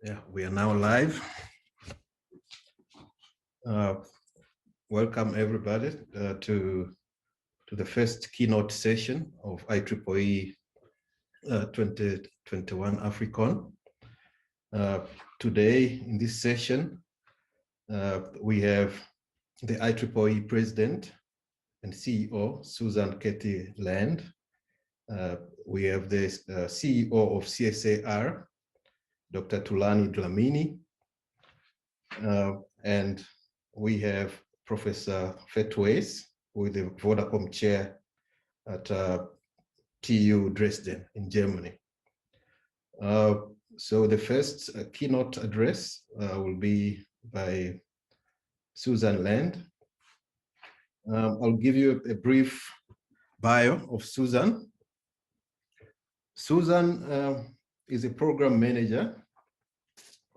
Yeah, we are now live. Welcome everybody to the first keynote session of IEEE 2021 AFRICON. Today in this session, we have the IEEE President and CEO, Susan Katie Land. We have the CEO of CSIR, Dr. Thulani Dlamini, and we have Professor Fettweiss, who is the Vodafone chair at TU-Dresden in Germany. So the first keynote address will be by Susan Land. I'll give you a brief bio of Susan. Susan is a program manager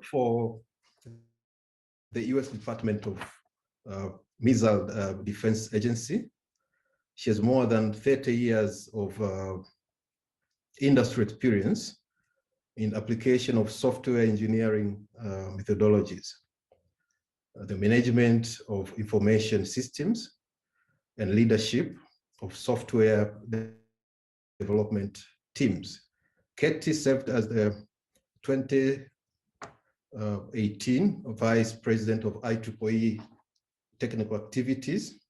for the US Department of Missile Defense Agency. She has more than 30 years of industry experience in application of software engineering methodologies, the management of information systems, and leadership of software development teams. Katie served as the 2018 Vice President of IEEE Technical Activities.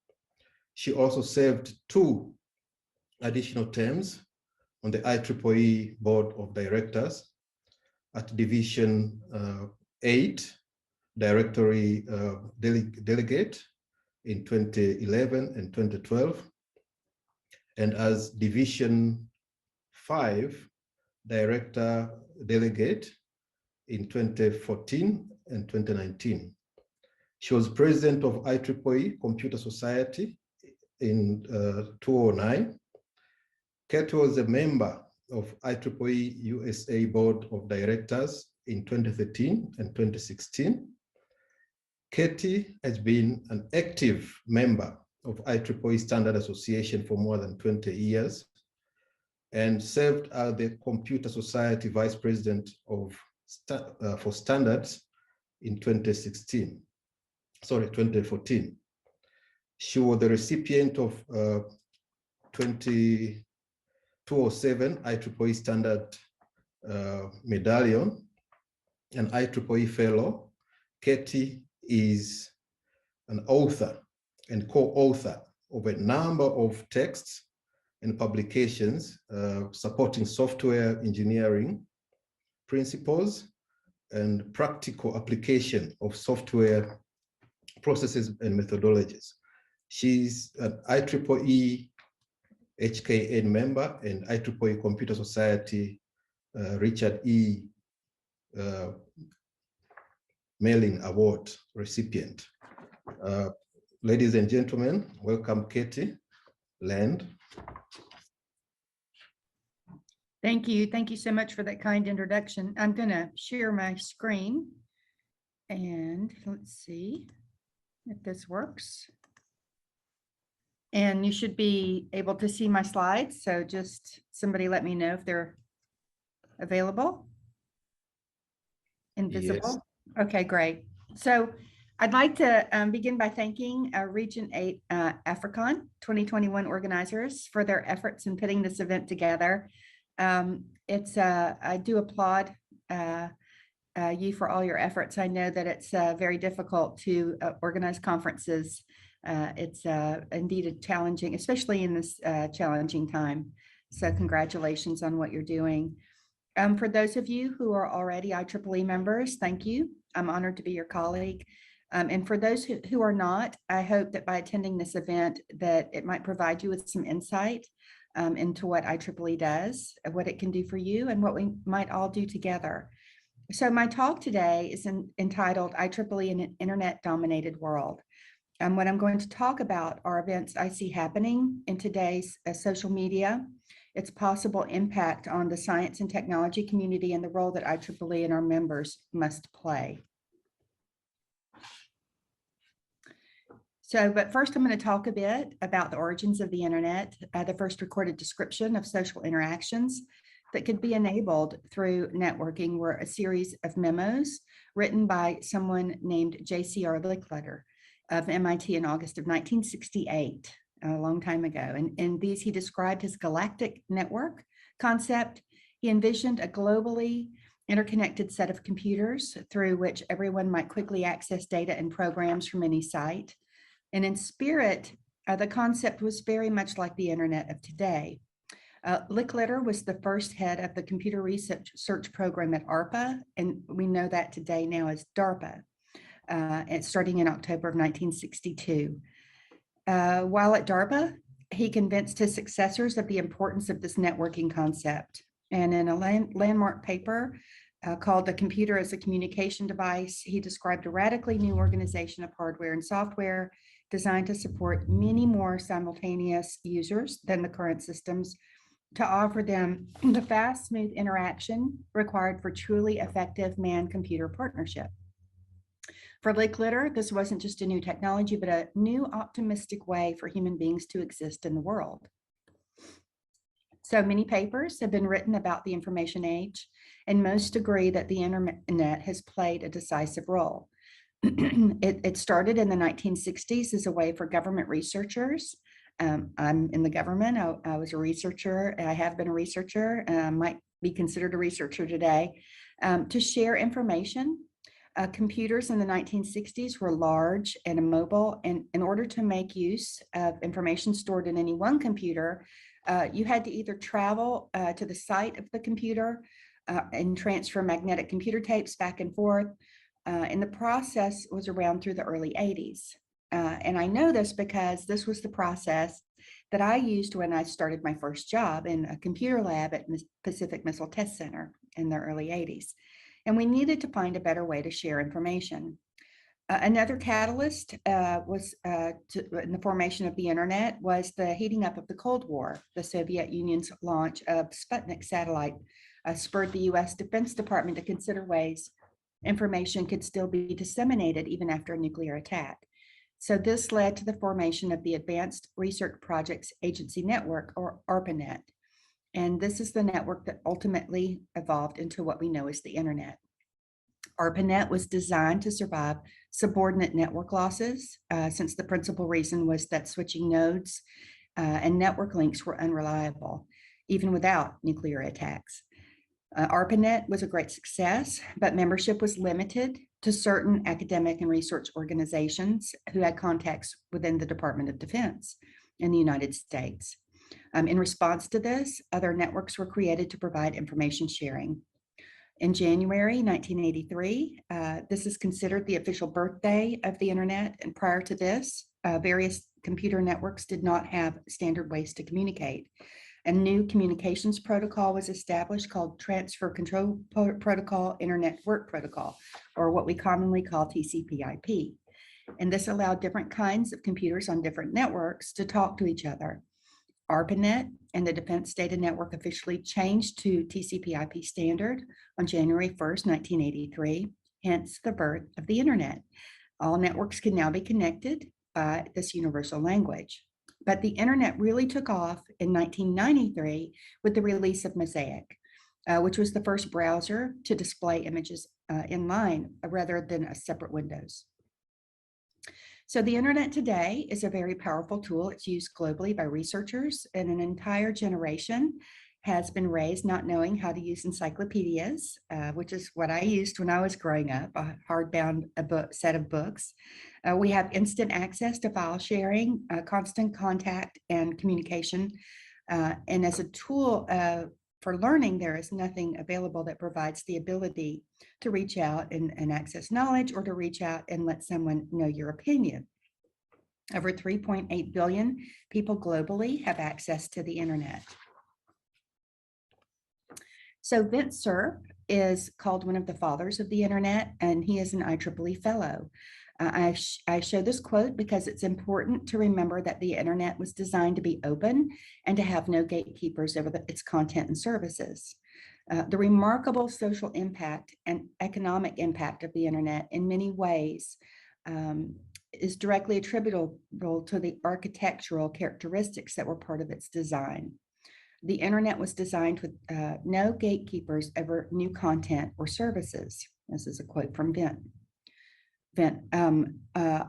She also served 2 additional terms on the IEEE Board of Directors at Division 8, Directory Delegate in 2011 and 2012, and as Division 5, Director Delegate in 2014 and 2019. She was president of IEEE Computer Society in 2009. Katie was a member of IEEE USA Board of Directors in 2013 and 2016. Katie has been an active member of IEEE Standard Association for more than 20 years and served as the Computer Society Vice President for Standards in 2014. She was the recipient of 207 IEEE Standard Medallion and IEEE Fellow. Katie is an author and co-author of a number of texts and publications supporting software engineering principles and practical application of software processes and methodologies. She's an IEEE HKN member and IEEE Computer Society Richard E. Mailing Award recipient. Ladies and gentlemen, welcome Katie Land. Thank you. Thank you so much for that kind introduction. I'm going to share my screen and let's see if this works. And you should be able to see my slides. So just somebody let me know if they're available and visible. Yes. Okay, great. So I'd like to begin by thanking Region 8 AFRICON 2021 organizers for their efforts in putting this event together. I do applaud you for all your efforts. I know that it's very difficult to organize conferences. It's indeed challenging, especially in this challenging time. So congratulations on what you're doing. For those of you who are already IEEE members, thank you. I'm honored to be your colleague. And for those who are not, I hope that by attending this event that it might provide you with some insight into what IEEE does, what it can do for you, and what we might all do together. So my talk today is entitled IEEE in an Internet-Dominated World. What I'm going to talk about are events I see happening in today's social media, its possible impact on the science and technology community, and the role that IEEE and our members must play. But first I'm going to talk a bit about the origins of the internet, the first recorded description of social interactions, that could be enabled through networking were a series of memos written by someone named J.C.R. Licklider of MIT in August of 1968, a long time ago. And in these, he described his galactic network concept. He envisioned a globally interconnected set of computers through which everyone might quickly access data and programs from any site. And in spirit, the concept was very much like the internet of today. Licklider was the first head of the computer research program at ARPA, and we know that today now as DARPA, and starting in October of 1962. While at DARPA, he convinced his successors of the importance of this networking concept. And in a landmark paper called The Computer as a Communication Device, he described a radically new organization of hardware and software designed to support many more simultaneous users than the current systems, to offer them the fast, smooth interaction required for truly effective man-computer partnership. For Licklider, this wasn't just a new technology, but a new optimistic way for human beings to exist in the world. So many papers have been written about the information age, and most agree that the internet has played a decisive role. It started in the 1960s as a way for government researchers. I'm in the government. I was a researcher. I have been a researcher. Might be considered a researcher today, to share information. Computers in the 1960s were large and immobile, and in order to make use of information stored in any one computer, you had to either travel to the site of the computer and transfer magnetic computer tapes back and forth. And the process was around through the early 80s. And I know this because this was the process that I used when I started my first job in a computer lab at Pacific Missile Test Center in the early 80s. And we needed to find a better way to share information. Another catalyst was in the formation of the internet was the heating up of the Cold War. The Soviet Union's launch of Sputnik satellite spurred the US Defense Department to consider ways information could still be disseminated even after a nuclear attack. So this led to the formation of the Advanced Research Projects Agency Network, or ARPANET. And this is the network that ultimately evolved into what we know as the internet. ARPANET was designed to survive subordinate network losses, since the principal reason was that switching nodes and network links were unreliable, even without nuclear attacks. ARPANET was a great success, but membership was limited to certain academic and research organizations who had contacts within the Department of Defense in the United States. In response to this, other networks were created to provide information sharing. In January 1983, this is considered the official birthday of the internet, and prior to this, various computer networks did not have standard ways to communicate. A new communications protocol was established called Transfer Control Protocol Internet Work Protocol, or what we commonly call TCP/IP. And this allowed different kinds of computers on different networks to talk to each other. ARPANET and the Defense Data Network officially changed to TCP/IP standard on January 1st, 1983, hence the birth of the internet. All networks can now be connected by this universal language. But the internet really took off in 1993 with the release of Mosaic, which was the first browser to display images inline rather than as separate windows. So the internet today is a very powerful tool. It's used globally by researchers, and an entire generation has been raised not knowing how to use encyclopedias, which is what I used when I was growing up, a hardbound set of books. We have instant access to file sharing, constant contact and communication. And as a tool for learning, there is nothing available that provides the ability to reach out and access knowledge, or to reach out and let someone know your opinion. Over 3.8 billion people globally have access to the internet. So Vint Cerf is called one of the fathers of the internet, and he is an IEEE fellow. I show this quote because it's important to remember that the internet was designed to be open and to have no gatekeepers over its content and services. The remarkable social impact and economic impact of the internet in many ways is directly attributable to the architectural characteristics that were part of its design. The internet was designed with no gatekeepers over new content or services. This is a quote from Vint.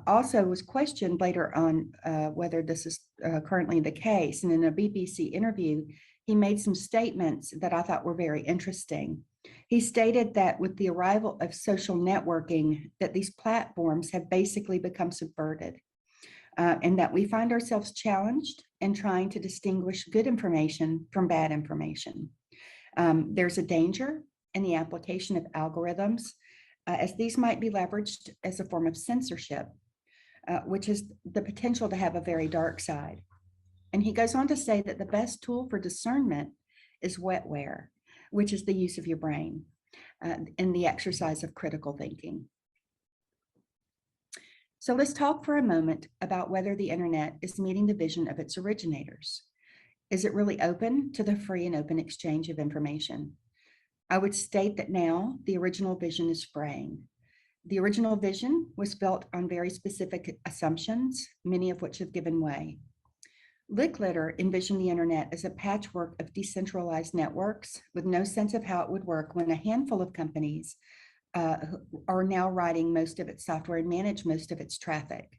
Also was questioned later on whether this is currently the case. And in a BBC interview, he made some statements that I thought were very interesting. He stated that with the arrival of social networking, that these platforms have basically become subverted, and that we find ourselves challenged in trying to distinguish good information from bad information. There's a danger in the application of algorithms, as these might be leveraged as a form of censorship, which has the potential to have a very dark side. And he goes on to say that the best tool for discernment is wetware, which is the use of your brain and the exercise of critical thinking. So let's talk for a moment about whether the internet is meeting the vision of its originators. Is it really open to the free and open exchange of information? I would state that now the original vision is fraying. The original vision was built on very specific assumptions, many of which have given way. Licklider envisioned the internet as a patchwork of decentralized networks with no sense of how it would work when a handful of companies are now writing most of its software and manage most of its traffic.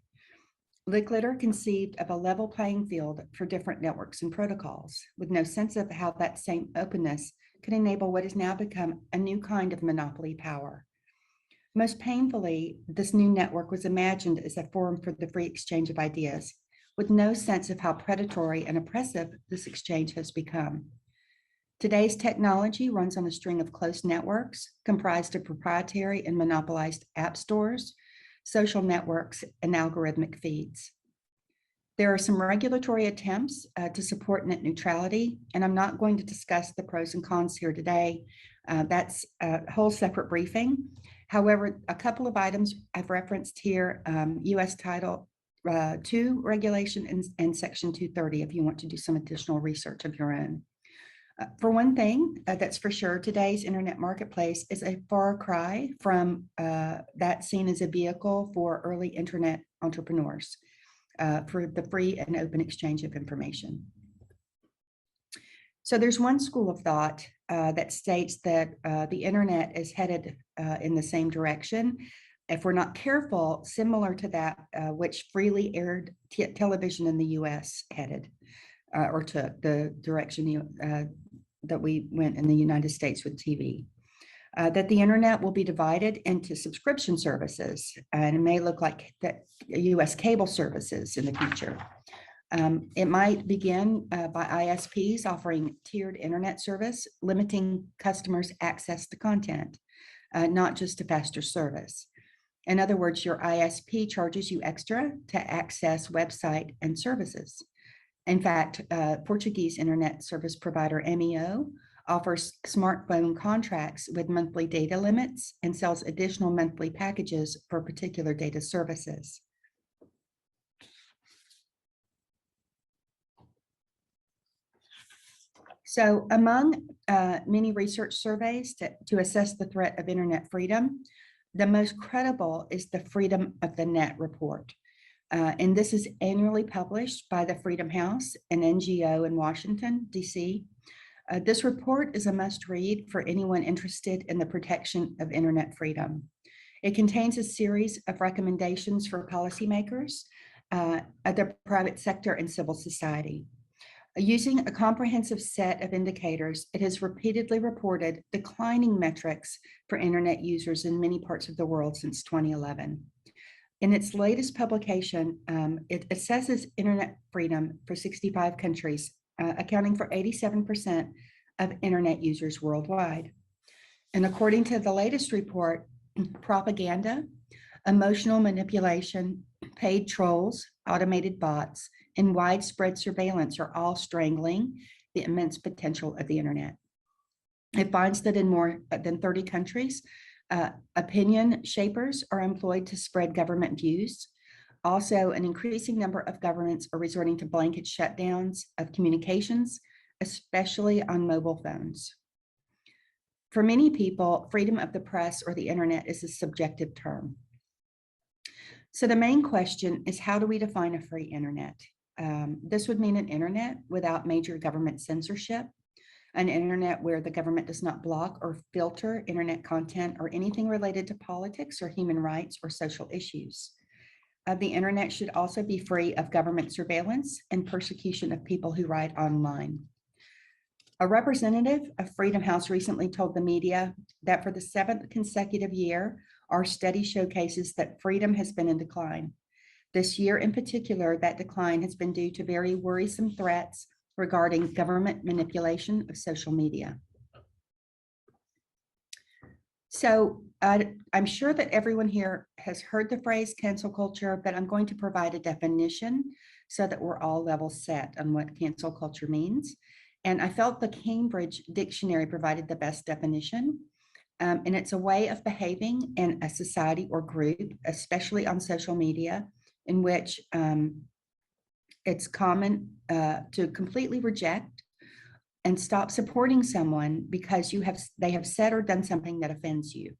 Licklider conceived of a level playing field for different networks and protocols, with no sense of how that same openness could enable what has now become a new kind of monopoly power. Most painfully, this new network was imagined as a forum for the free exchange of ideas, with no sense of how predatory and oppressive this exchange has become. Today's technology runs on a string of closed networks comprised of proprietary and monopolized app stores, social networks, and algorithmic feeds. There are some regulatory attempts to support net neutrality, and I'm not going to discuss the pros and cons here today. That's a whole separate briefing. However, a couple of items I've referenced here, US Title II regulation and Section 230, if you want to do some additional research of your own. For one thing, that's for sure, today's internet marketplace is a far cry from that seen as a vehicle for early internet entrepreneurs for the free and open exchange of information. So there's one school of thought that states that the internet is headed in the same direction, if we're not careful, similar to that which freely aired television in the US headed or took the direction that we went in the United States with TV. That the internet will be divided into subscription services, and it may look like that US cable services in the future. It might begin by ISPs offering tiered internet service, limiting customers' access to content, not just to faster service. In other words, your ISP charges you extra to access website and services. In fact, Portuguese internet service provider MEO offers smartphone contracts with monthly data limits and sells additional monthly packages for particular data services. So among many research surveys to assess the threat of internet freedom, the most credible is the Freedom of the Net report. And this is annually published by the Freedom House, an NGO in Washington, DC. This report is a must read for anyone interested in the protection of internet freedom. It contains a series of recommendations for policymakers, the private sector, and civil society. Using a comprehensive set of indicators, it has repeatedly reported declining metrics for internet users in many parts of the world since 2011. In its latest publication, it assesses internet freedom for 65 countries, accounting for 87% of internet users worldwide. And according to the latest report, propaganda, emotional manipulation, paid trolls, automated bots, and widespread surveillance are all strangling the immense potential of the internet. It finds that in more than 30 countries, opinion shapers are employed to spread government views. Also, an increasing number of governments are resorting to blanket shutdowns of communications, especially on mobile phones. For many people, freedom of the press or the internet is a subjective term. So the main question is, how do we define a free internet? This would mean an internet without major government censorship, an internet where the government does not block or filter internet content or anything related to politics or human rights or social issues. The internet should also be free of government surveillance and persecution of people who write online. A representative of Freedom House recently told the media that for the 7th consecutive year, our study showcases that freedom has been in decline. This year in particular, that decline has been due to very worrisome threats regarding government manipulation of social media. So I'm sure that everyone here has heard the phrase cancel culture, but I'm going to provide a definition so that we're all level set on what cancel culture means. And I felt the Cambridge Dictionary provided the best definition. And it's a way of behaving in a society or group, especially on social media, in which it's common to completely reject and stop supporting someone because they have said or done something that offends you.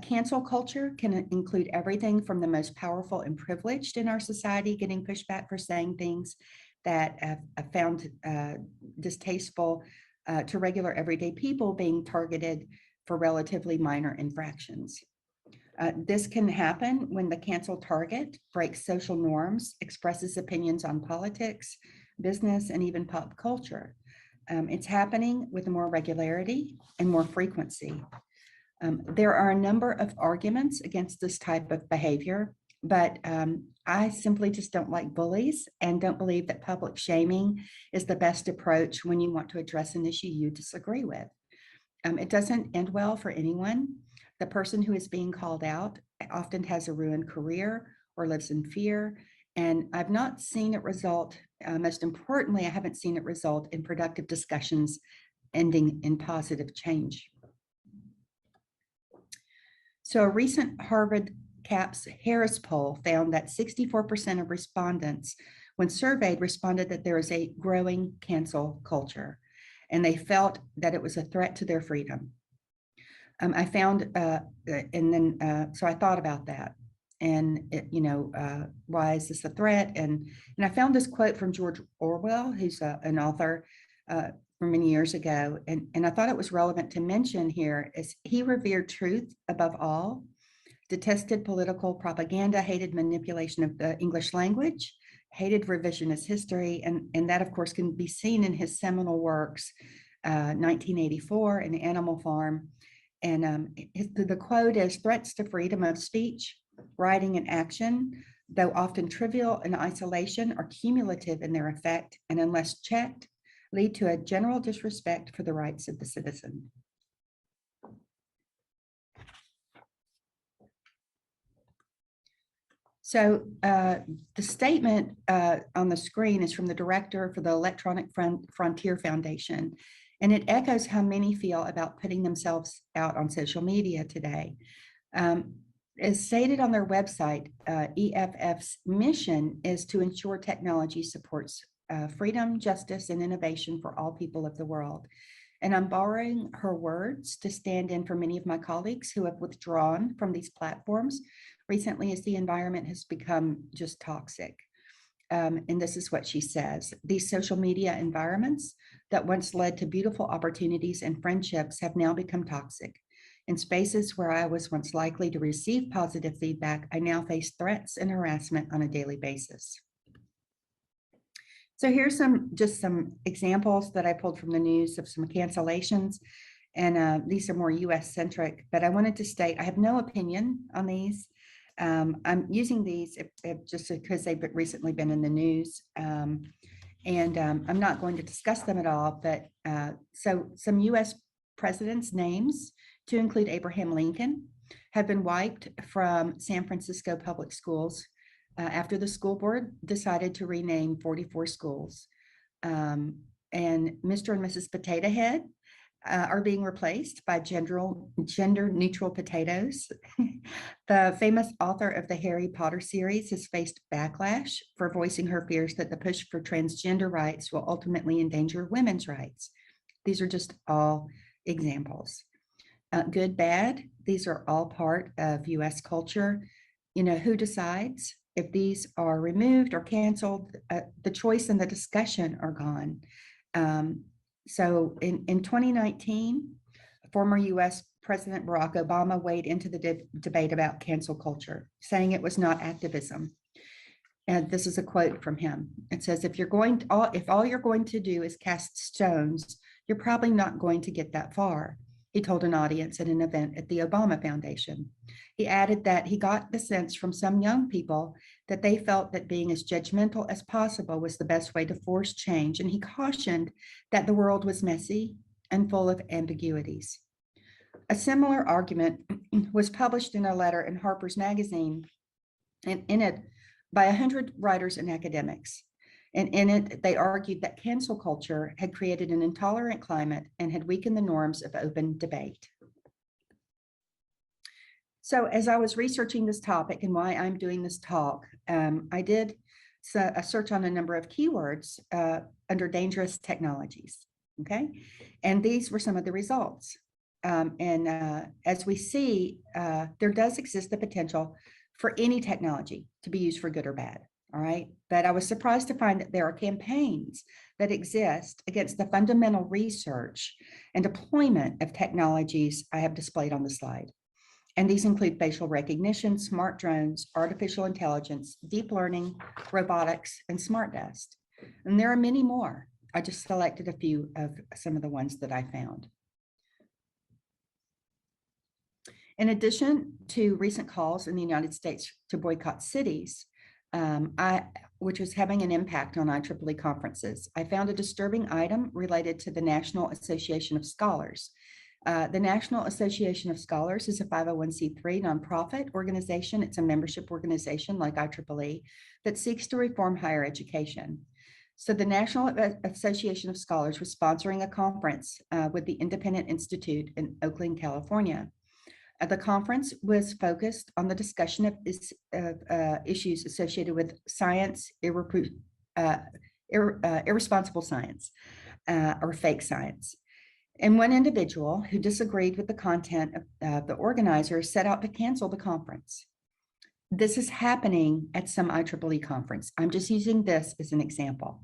Cancel culture can include everything from the most powerful and privileged in our society getting pushed back for saying things that are found distasteful to regular everyday people being targeted for relatively minor infractions. This can happen when the canceled target breaks social norms, expresses opinions on politics, business, and even pop culture. It's happening with more regularity and more frequency. There are a number of arguments against this type of behavior, but I simply just don't like bullies and don't believe that public shaming is the best approach when you want to address an issue you disagree with. It doesn't end well for anyone. The person who is being called out often has a ruined career or lives in fear. And I've not seen it result, most importantly, I haven't seen it result in productive discussions ending in positive change. So a recent Harvard CAPS Harris poll found that 64% of respondents, when surveyed, responded that there is a growing cancel culture, and they felt that it was a threat to their freedom. I found, so I thought about that, and why is this a threat? And I found this quote from George Orwell, who's an author from many years ago, and I thought it was relevant to mention here. Is he revered truth above all, detested political propaganda, hated manipulation of the English language, hated revisionist history, and that of course can be seen in his seminal works, 1984 and Animal Farm. And the quote is, "Threats to freedom of speech, writing, and action, though often trivial in isolation, are cumulative in their effect, and unless checked, lead to a general disrespect for the rights of the citizen." So the statement on the screen is from the director for the Electronic Frontier Foundation, and it echoes how many feel about putting themselves out on social media today. As stated on their website, EFF's mission is to ensure technology supports freedom, justice, and innovation for all people of the world. And I'm borrowing her words to stand in for many of my colleagues who have withdrawn from these platforms recently as the environment has become just toxic. And this is what she says: "These social media environments that once led to beautiful opportunities and friendships have now become toxic. In spaces where I was once likely to receive positive feedback, I now face threats and harassment on a daily basis." So here's just some examples that I pulled from the news of some cancellations, and these are more US centric, but I wanted to state I have no opinion on these. I'm using these just because they've recently been in the news, and I'm not going to discuss them at all, but so some US presidents' names, to include Abraham Lincoln, have been wiped from San Francisco public schools after the school board decided to rename 44 schools. And Mr. and Mrs. Potato Head are being replaced by gender-neutral potatoes. The famous author of the Harry Potter series has faced backlash for voicing her fears that the push for transgender rights will ultimately endanger women's rights. These are just all examples. Good, bad, these are all part of US culture. You know, who decides If these are removed or canceled, the choice and the discussion are gone. So in 2019, former US President Barack Obama weighed into the debate about cancel culture, saying it was not activism. And this is a quote from him. It says, if all you're going to do is cast stones, you're probably not going to get that far, he told an audience at an event at the Obama Foundation. He added that he got the sense from some young people that they felt that being as judgmental as possible was the best way to force change. And he cautioned that the world was messy and full of ambiguities. A similar argument was published in a letter in Harper's Magazine, and in it by 100 writers and academics. And in it, they argued that cancel culture had created an intolerant climate and had weakened the norms of open debate. So as I was researching this topic and why I'm doing this talk, I did a search on a number of keywords under dangerous technologies, okay? And these were some of the results. As we see, there does exist the potential for any technology to be used for good or bad, all right? But I was surprised to find that there are campaigns that exist against the fundamental research and deployment of technologies I have displayed on the slide. And these include facial recognition, smart drones, artificial intelligence, deep learning, robotics, and smart dust. And there are many more. I just selected a few of some of the ones that I found. In addition to recent calls in the United States to boycott cities, which was having an impact on IEEE conferences, I found a disturbing item related to the National Association of Scholars. The National Association of Scholars is a 501c3 nonprofit organization. It's a membership organization like IEEE that seeks to reform higher education. So the National Association of Scholars was sponsoring a conference with the Independent Institute in Oakland, California. The conference was focused on the discussion of issues associated with science, irresponsible science, or fake science. And one individual who disagreed with the content of the organizers set out to cancel the conference. This is happening at some IEEE conference. I'm just using this as an example.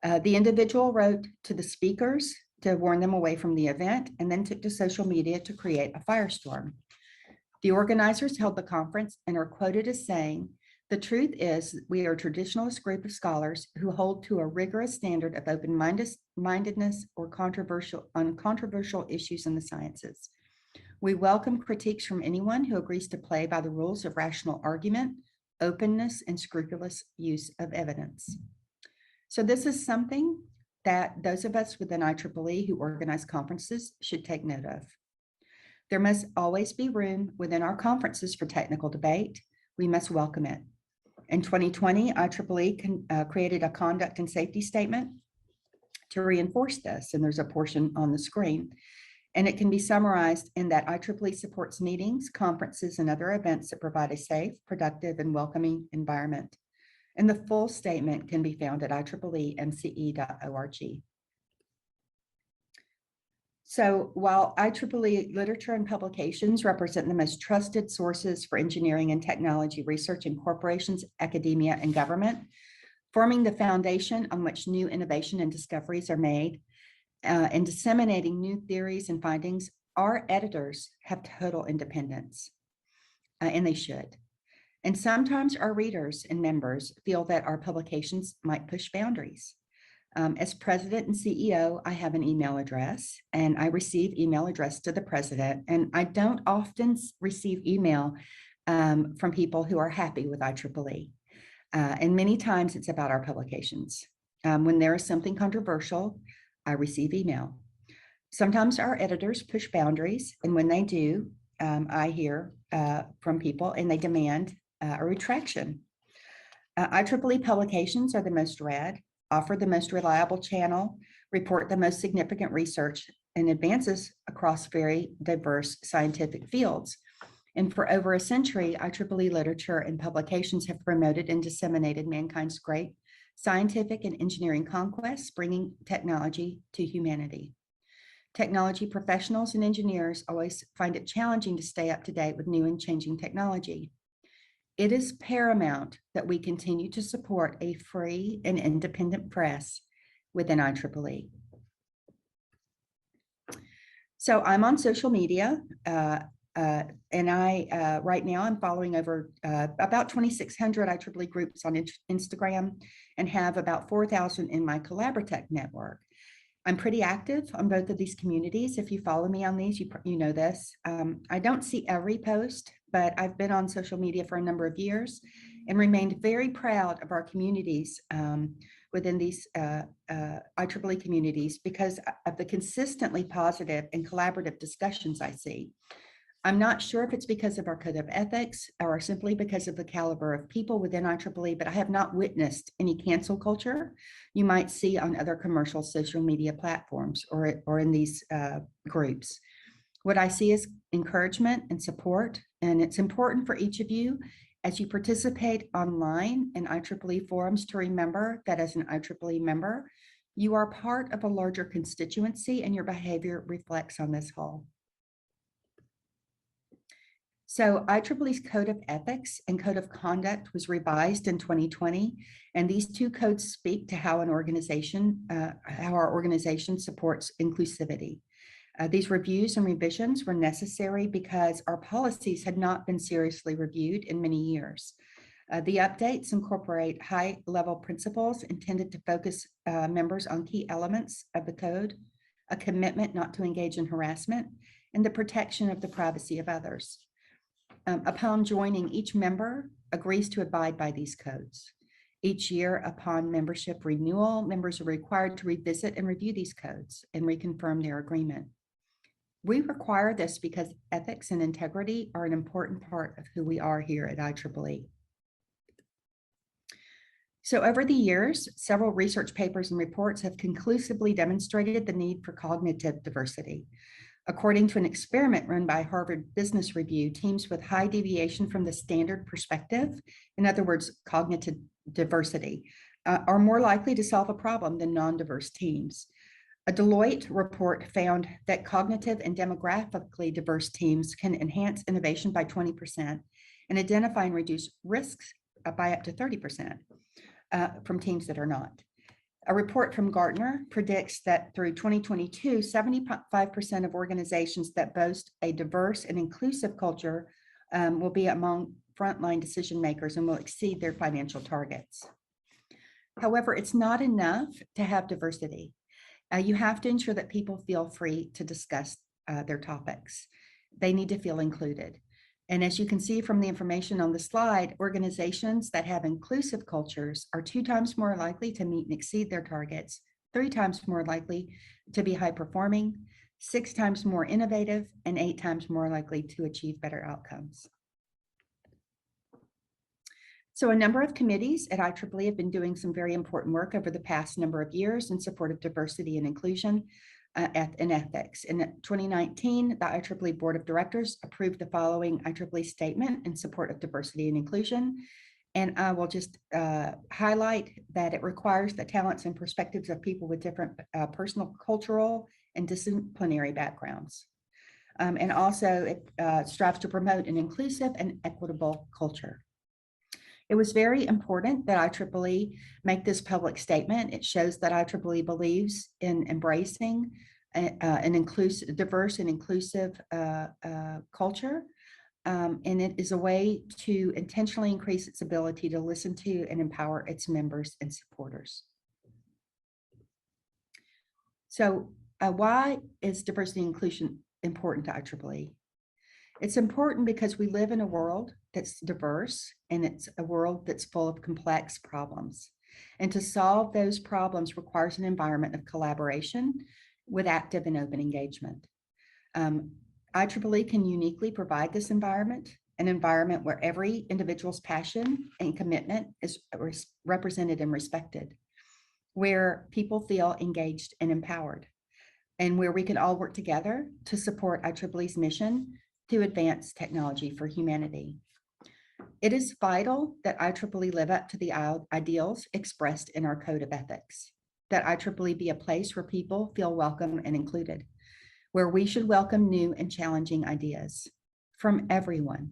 The individual wrote to the speakers to warn them away from the event, and then took to social media to create a firestorm. The organizers held the conference and are quoted as saying, "The truth is we are a traditionalist group of scholars who hold to a rigorous standard of open-mindedness on controversial issues in the sciences. We welcome critiques from anyone who agrees to play by the rules of rational argument, openness, and scrupulous use of evidence." So this is something that those of us within IEEE who organize conferences should take note of. There must always be room within our conferences for technical debate. We must welcome it. In 2020, IEEE created a conduct and safety statement to reinforce this, and there's a portion on the screen. And it can be summarized in that IEEE supports meetings, conferences, and other events that provide a safe, productive, and welcoming environment. And the full statement can be found at IEEE-MCE.org. So while IEEE literature and publications represent the most trusted sources for engineering and technology research in corporations, academia, and government, forming the foundation on which new innovation and discoveries are made, and disseminating new theories and findings, our editors have total independence, and they should. And sometimes our readers and members feel that our publications might push boundaries. As president and CEO, I have an email address, and I receive email address to the president, and I don't often receive email from people who are happy with IEEE. And many times it's about our publications. When there is something controversial, I receive email. Sometimes our editors push boundaries, and when they do, I hear from people and they demand a retraction. IEEE publications are the most read, offer the most reliable channel, report the most significant research, and advances across very diverse scientific fields. And for over a century, IEEE literature and publications have promoted and disseminated mankind's great scientific and engineering conquests, bringing technology to humanity. Technology professionals and engineers always find it challenging to stay up to date with new and changing technology. It is paramount that we continue to support a free and independent press within IEEE. So I'm on social media, and right now I'm following over about 2,600 IEEE groups on Instagram and have about 4,000 in my Collaboratech network. I'm pretty active on both of these communities. If you follow me on these, you know this. I don't see every post, but I've been on social media for a number of years and remained very proud of our communities within these IEEE communities because of the consistently positive and collaborative discussions I see. I'm not sure if it's because of our code of ethics or simply because of the caliber of people within IEEE, but I have not witnessed any cancel culture you might see on other commercial social media platforms or in these groups. What I see is encouragement and support, and it's important for each of you as you participate online in IEEE forums to remember that as an IEEE member, you are part of a larger constituency and your behavior reflects on this whole. So IEEE's Code of Ethics and Code of Conduct was revised in 2020, and these two codes speak to how our organization supports inclusivity. These reviews and revisions were necessary because our policies had not been seriously reviewed in many years. The updates incorporate high-level principles intended to focus members on key elements of the code, a commitment not to engage in harassment, and the protection of the privacy of others. Upon joining, each member agrees to abide by these codes. Each year upon membership renewal, members are required to revisit and review these codes and reconfirm their agreement. We require this because ethics and integrity are an important part of who we are here at IEEE. So over the years, several research papers and reports have conclusively demonstrated the need for cognitive diversity. According to an experiment run by Harvard Business Review, teams with high deviation from the standard perspective, in other words, cognitive diversity, are more likely to solve a problem than non-diverse teams. A Deloitte report found that cognitive and demographically diverse teams can enhance innovation by 20% and identify and reduce risks by up to 30% from teams that are not. A report from Gartner predicts that through 2022, 75% of organizations that boast a diverse and inclusive culture will be among frontline decision makers and will exceed their financial targets. However, it's not enough to have diversity. You have to ensure that people feel free to discuss their topics. They need to feel included. And as you can see from the information on the slide, organizations that have inclusive cultures are 2 times more likely to meet and exceed their targets, 3 times more likely to be high performing, 6 times more innovative, and 8 times more likely to achieve better outcomes. So a number of committees at IEEE have been doing some very important work over the past number of years in support of diversity and inclusion and ethics. In 2019, the IEEE Board of Directors approved the following IEEE statement in support of diversity and inclusion. And I will just highlight that it requires the talents and perspectives of people with different personal, cultural, and disciplinary backgrounds. And also it strives to promote an inclusive and equitable culture. It was very important that IEEE make this public statement. It shows that IEEE believes in embracing an inclusive, diverse and inclusive culture. And it is a way to intentionally increase its ability to listen to and empower its members and supporters. So why is diversity and inclusion important to IEEE? It's important because we live in a world that's diverse and it's a world that's full of complex problems. And to solve those problems requires an environment of collaboration with active and open engagement. IEEE can uniquely provide this environment, an environment where every individual's passion and commitment is represented and respected, where people feel engaged and empowered, and where we can all work together to support IEEE's mission to advance technology for humanity. It is vital that IEEE live up to the ideals expressed in our Code of Ethics, that IEEE be a place where people feel welcome and included, where we should welcome new and challenging ideas from everyone.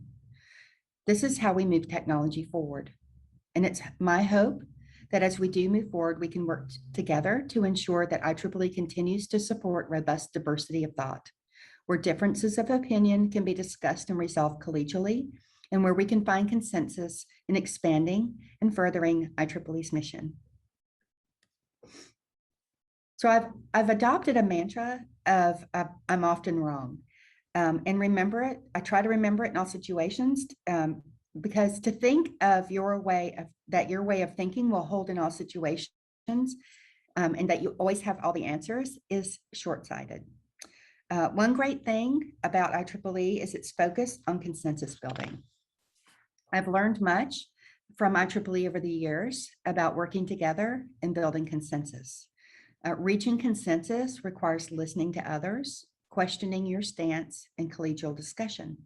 This is how we move technology forward. And it's my hope that as we do move forward, we can work together to ensure that IEEE continues to support robust diversity of thought, where differences of opinion can be discussed and resolved collegially, and where we can find consensus in expanding and furthering IEEE's mission. So I've adopted a mantra of I'm often wrong, and remember it. I try to remember it in all situations, because to think of your way of thinking will hold in all situations, and that you always have all the answers is short-sighted. One great thing about IEEE is its focus on consensus building. I've learned much from IEEE over the years about working together and building consensus. Reaching consensus requires listening to others, questioning your stance, and collegial discussion.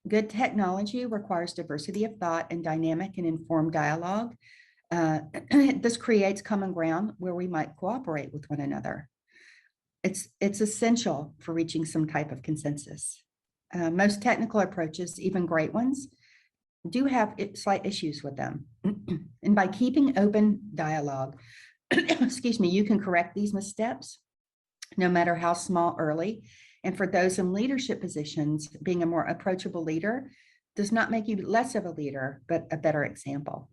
Good technology requires diversity of thought and dynamic and informed dialogue. This creates common ground where we might cooperate with one another. It's essential for reaching some type of consensus. Most technical approaches, even great ones, do have slight issues with them. And by keeping open dialogue, excuse me, you can correct these missteps, no matter how small early. And for those in leadership positions, being a more approachable leader does not make you less of a leader, but a better example.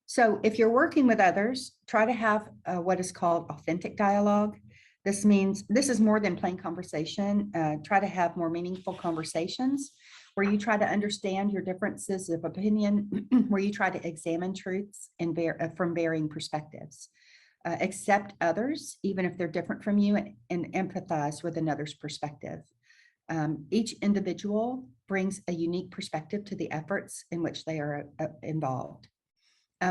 So if you're working with others, try to have what is called authentic dialogue. This means this is more than plain conversation. Try to have more meaningful conversations where you try to understand your differences of opinion, where you try to examine truths and from varying perspectives. Accept others, even if they're different from you, and empathize with another's perspective. Each individual brings a unique perspective to the efforts in which they are involved.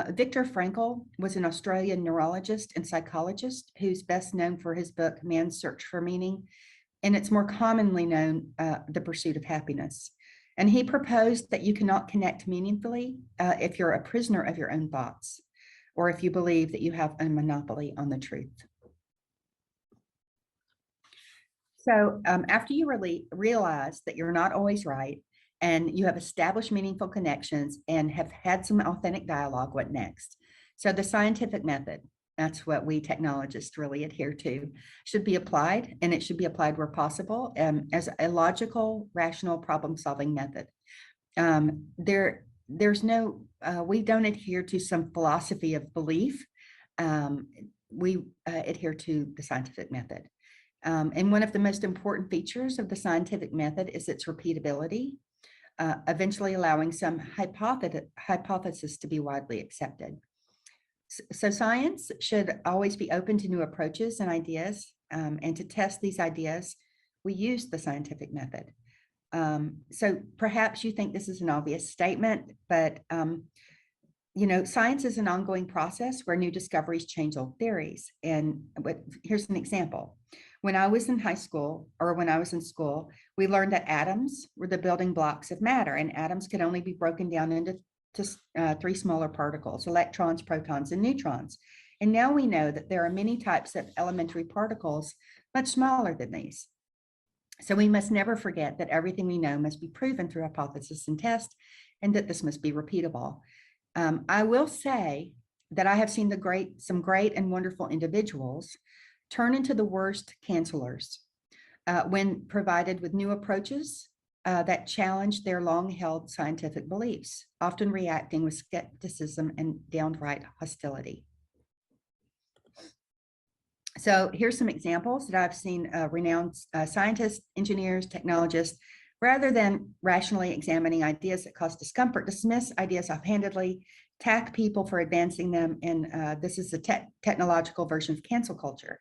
Viktor Frankl was an Australian neurologist and psychologist who's best known for his book, Man's Search for Meaning, and it's more commonly known, The Pursuit of Happiness. And he proposed that you cannot connect meaningfully if you're a prisoner of your own thoughts, or if you believe that you have a monopoly on the truth. So after you realize that you're not always right, and you have established meaningful connections and have had some authentic dialogue, what next? So the scientific method, that's what we technologists really adhere to, should be applied, and it should be applied where possible as a logical, rational problem-solving method. There's no, we don't adhere to some philosophy of belief. We adhere to the scientific method. And one of the most important features of the scientific method is its repeatability, eventually allowing some hypothesis to be widely accepted. So science should always be open to new approaches and ideas, and to test these ideas, we use the scientific method. So perhaps you think this is an obvious statement, but you know, science is an ongoing process where new discoveries change old theories. And here's an example. When I was in high school, or when I was in school, we learned that atoms were the building blocks of matter, and atoms could only be broken down into three smaller particles: electrons, protons, and neutrons. And now we know that there are many types of elementary particles much smaller than these. So we must never forget that everything we know must be proven through hypothesis and test, and that this must be repeatable. I will say that I have seen some great and wonderful individuals turn into the worst cancelers when provided with new approaches that challenge their long-held scientific beliefs, often reacting with skepticism and downright hostility. So here's some examples that I've seen renowned scientists, engineers, technologists, rather than rationally examining ideas that cause discomfort, dismiss ideas offhandedly, attack people for advancing them, and this is the technological version of cancel culture.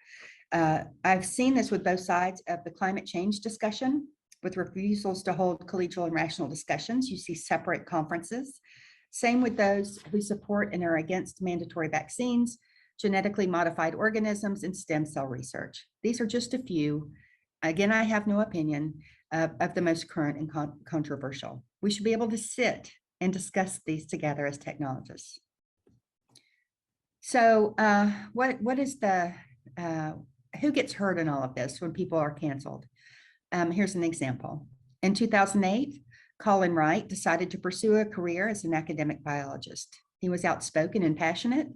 I've seen this with both sides of the climate change discussion, with refusals to hold collegial and rational discussions. You see separate conferences. Same with those who support and are against mandatory vaccines, genetically modified organisms, and stem cell research. These are just a few. Again, I have no opinion of the most current and controversial. We should be able to sit and discuss these together as technologists. So what is the, who gets hurt in all of this when people are canceled? Here's an example. In 2008, Colin Wright decided to pursue a career as an academic biologist. He was outspoken and passionate,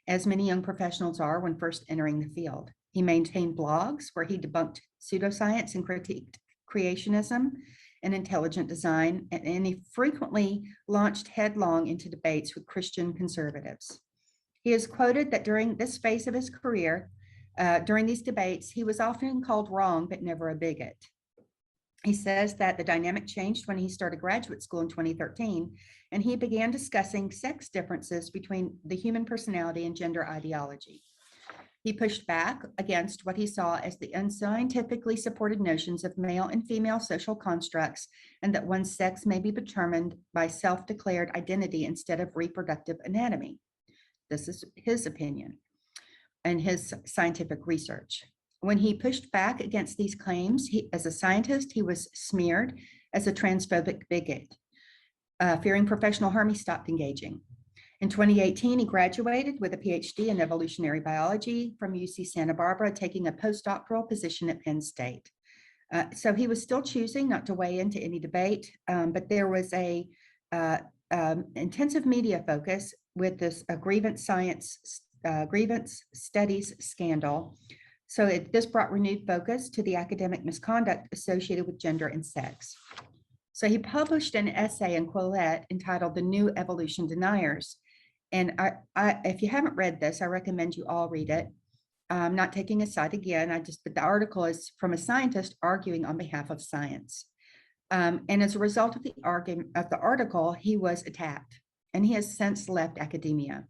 as many young professionals are when first entering the field. He maintained blogs where he debunked pseudoscience and critiqued creationism and intelligent design, and he frequently launched headlong into debates with Christian conservatives. He is quoted that during this phase of his career, during these debates, he was often called wrong, but never a bigot. He says that the dynamic changed when he started graduate school in 2013, and he began discussing sex differences between the human personality and gender ideology. He pushed back against what he saw as the unscientifically supported notions of male and female social constructs, and that one's sex may be determined by self-declared identity instead of reproductive anatomy. This is his opinion and his scientific research. When he pushed back against these claims, as a scientist, he was smeared as a transphobic bigot. Fearing professional harm, he stopped engaging. In 2018, he graduated with a PhD in evolutionary biology from UC Santa Barbara, taking a postdoctoral position at Penn State. So he was still choosing not to weigh into any debate, but there was a intensive media focus with this grievance studies scandal. So this brought renewed focus to the academic misconduct associated with gender and sex. So he published an essay in Quillette entitled "The New Evolution Deniers." And if you haven't read this, I recommend you all read it. I'm not taking a side again. But the article is from a scientist arguing on behalf of science. And as a result of the article, he was attacked, and he has since left academia.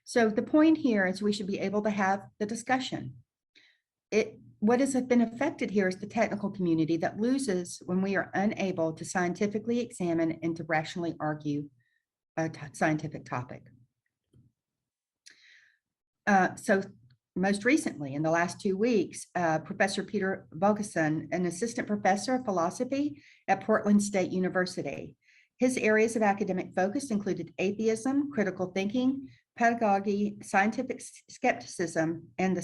So the point here is we should be able to have the discussion. What has been affected here is the technical community that loses when we are unable to scientifically examine and to rationally argue a scientific topic. So most recently, in the last 2 weeks, Professor Peter Vogelson, an assistant professor of philosophy at Portland State University. His areas of academic focus included atheism, critical thinking, pedagogy, scientific skepticism, and the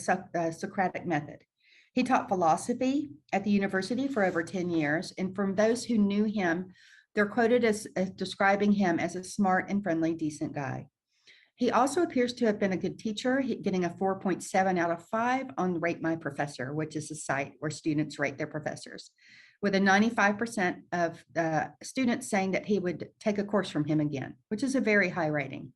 Socratic method. He taught philosophy at the university for over 10 years, and from those who knew him, they're quoted as describing him as a smart and friendly, decent guy. He also appears to have been a good teacher, getting a 4.7 out of 5 on Rate My Professor, which is a site where students rate their professors, with a 95% of students saying that he would take a course from him again, which is a very high rating.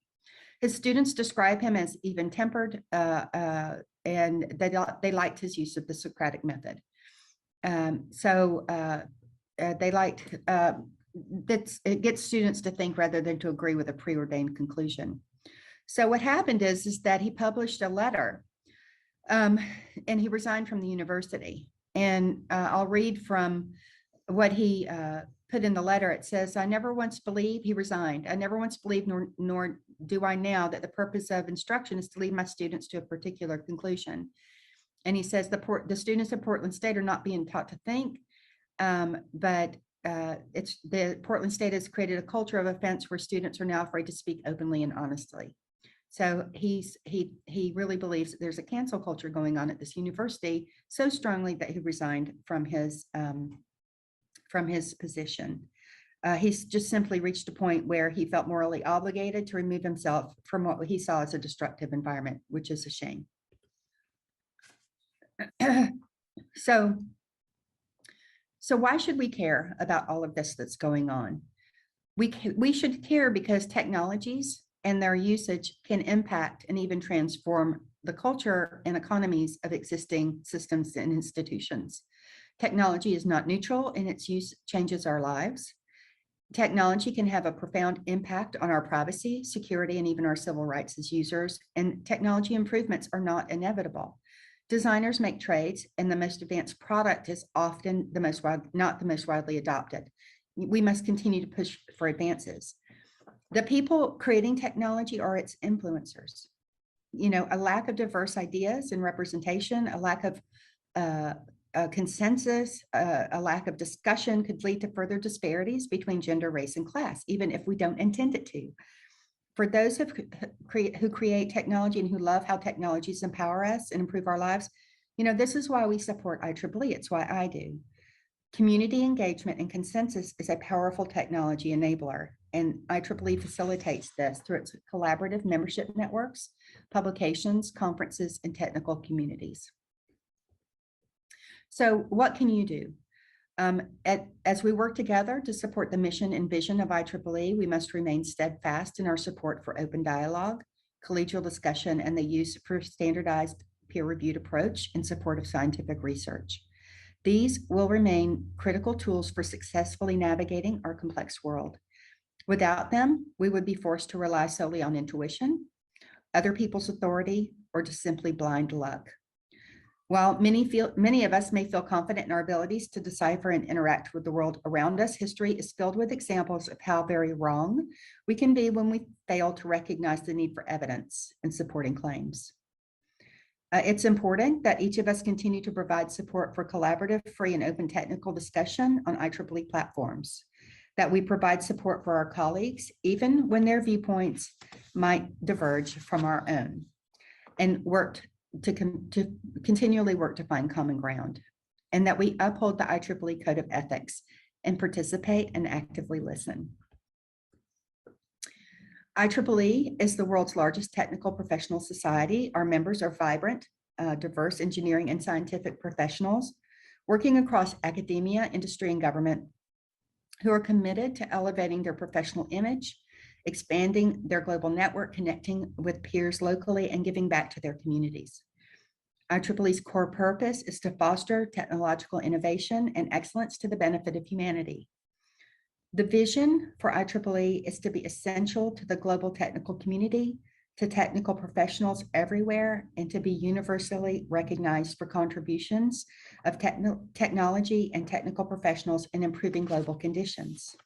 His students describe him as even-tempered, and they liked his use of the Socratic method. They liked it gets students to think rather than to agree with a preordained conclusion. So what happened is that he published a letter, and he resigned from the university. And I'll read from what he put in the letter. It says, "I never once believed," he resigned, "I never once believed, nor do I now, that the purpose of instruction is to lead my students to a particular conclusion." And he says the students of Portland State are not being taught to think, but the Portland State has created a culture of offense where students are now afraid to speak openly and honestly. So he really believes that there's a cancel culture going on at this university so strongly that he resigned from his position. He's just simply reached a point where he felt morally obligated to remove himself from what he saw as a destructive environment, which is a shame. So why should we care about all of this that's going on? We should care because technologies and their usage can impact and even transform the culture and economies of existing systems and institutions. Technology is not neutral, and its use changes our lives. Technology can have a profound impact on our privacy, security, and even our civil rights as users, and technology improvements are not inevitable. Designers make trades, and the most advanced product is often not the most widely adopted. We must continue to push for advances. The people creating technology are its influencers. A lack of diverse ideas and representation, a lack of consensus, a lack of discussion could lead to further disparities between gender, race, and class, even if we don't intend it to. For those who create technology and who love how technologies empower us and improve our lives, this is why we support IEEE. It's why I do. Community engagement and consensus is a powerful technology enabler, and IEEE facilitates this through its collaborative membership networks, publications, conferences, and technical communities. So what can you do? As we work together to support the mission and vision of IEEE, we must remain steadfast in our support for open dialogue, collegial discussion, and the use of standardized peer-reviewed approach in support of scientific research. These will remain critical tools for successfully navigating our complex world. Without them, we would be forced to rely solely on intuition, other people's authority, or just simply blind luck. While many of us may feel confident in our abilities to decipher and interact with the world around us, history is filled with examples of how very wrong we can be when we fail to recognize the need for evidence in supporting claims. It's important that each of us continue to provide support for collaborative, free, and open technical discussion on IEEE platforms, that we provide support for our colleagues, even when their viewpoints might diverge from our own, and continually work to find common ground, and that we uphold the IEEE Code of Ethics and participate and actively listen. IEEE is the world's largest technical professional society. Our members are vibrant, diverse engineering and scientific professionals working across academia, industry, and government who are committed to elevating their professional image, expanding their global network, connecting with peers locally, and giving back to their communities. IEEE's core purpose is to foster technological innovation and excellence to the benefit of humanity. The vision for IEEE is to be essential to the global technical community, to technical professionals everywhere, and to be universally recognized for contributions of technology and technical professionals in improving global conditions.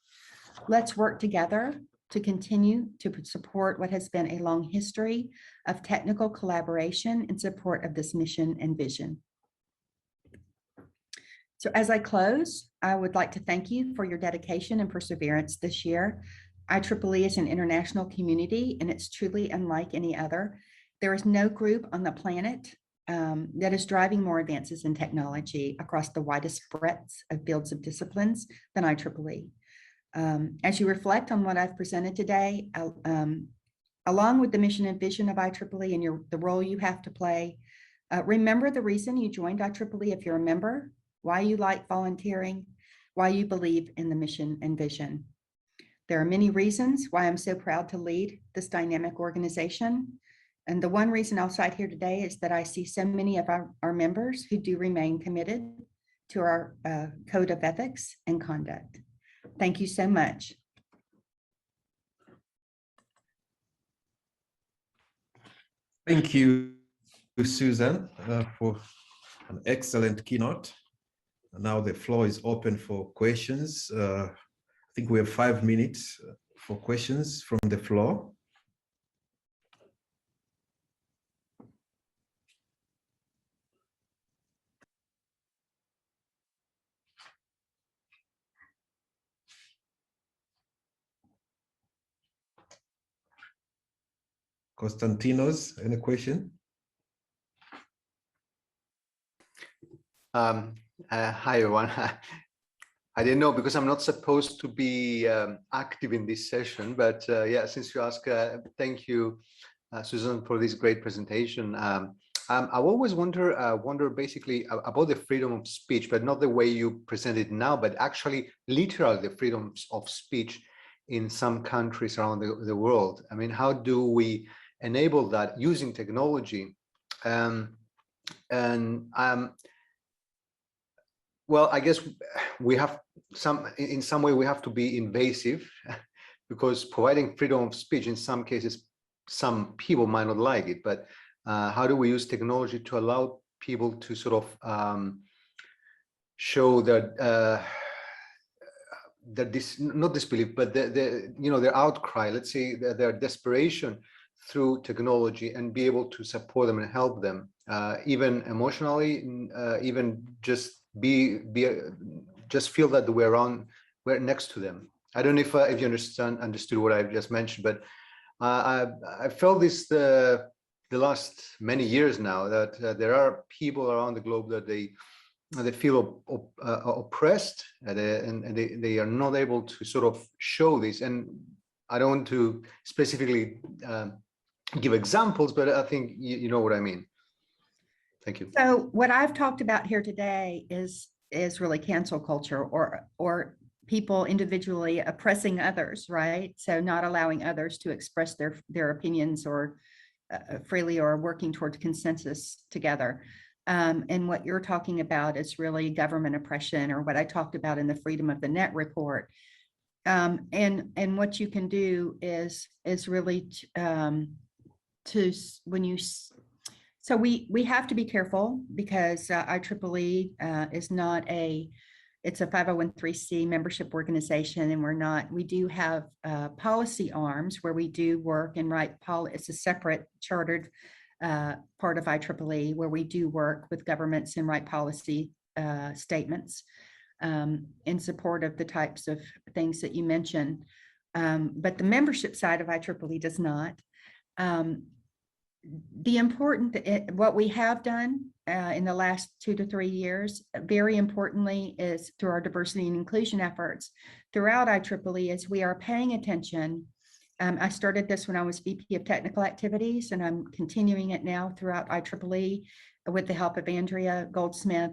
Let's work together to continue to support what has been a long history of technical collaboration in support of this mission and vision. So as I close, I would like to thank you for your dedication and perseverance this year. IEEE is an international community, and it's truly unlike any other. There is no group on the planet that is driving more advances in technology across the widest breadth of fields of disciplines than IEEE. As you reflect on what I've presented today, along with the mission and vision of IEEE and the role you have to play, remember the reason you joined IEEE if you're a member, why you like volunteering, why you believe in the mission and vision. There are many reasons why I'm so proud to lead this dynamic organization. And the one reason I'll cite here today is that I see so many of our members who do remain committed to our code of ethics and conduct. Thank you so much. Thank you, Susan, for an excellent keynote. Now the floor is open for questions. I think we have 5 minutes for questions from the floor. Konstantinos, any question? Hi, everyone. I didn't know because I'm not supposed to be active in this session, but yeah, since you asked, thank you, Susan, for this great presentation. I always wonder basically about the freedom of speech, but not the way you present it now, but actually literally the freedom of speech in some countries around the world. I mean, how do we enable that using technology? Well, I guess we have in some way we have to be invasive because providing freedom of speech in some cases, some people might not like it, but how do we use technology to allow people to sort of show that not disbelief, but their outcry, let's say their desperation through technology, and be able to support them and help them, even emotionally, even just just feel that we're next to them. I don't know if you understood what I've just mentioned, but I felt this the last many years now, that there are people around the globe that they they feel oppressed, and they are not able to sort of show this. And I don't want to specifically give examples, but I think you know what I mean. Thank you. So what I've talked about here today is really cancel culture, or people individually oppressing others, right? So not allowing others to express their opinions or freely, or working towards consensus together. And what you're talking about is really government oppression, or what I talked about in the Freedom of the Net report. And what you can do is really so we have to be careful, because IEEE is not it's a 501(c) membership organization, and we do have policy arms where we do work and write policy. It's a separate chartered part of IEEE, where we do work with governments and write policy statements in support of the types of things that you mentioned. But the membership side of IEEE does not. What we have done in the last 2 to 3 years, very importantly, is through our diversity and inclusion efforts throughout IEEE, is we are paying attention. I started this when I was VP of Technical Activities, and I'm continuing it now throughout IEEE with the help of Andrea Goldsmith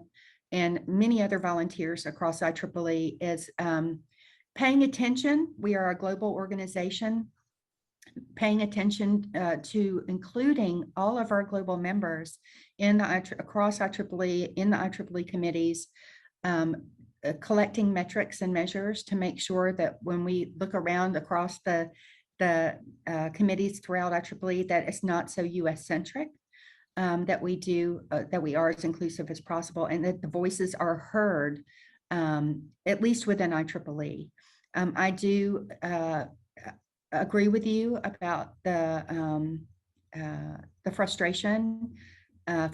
and many other volunteers across IEEE, is paying attention. We are a global organization, paying attention to including all of our global members across IEEE, in the IEEE committees, collecting metrics and measures to make sure that when we look around across the committees throughout IEEE, that it's not so US centric, that we are as inclusive as possible, and that the voices are heard, at least within IEEE. I do agree with you about the frustration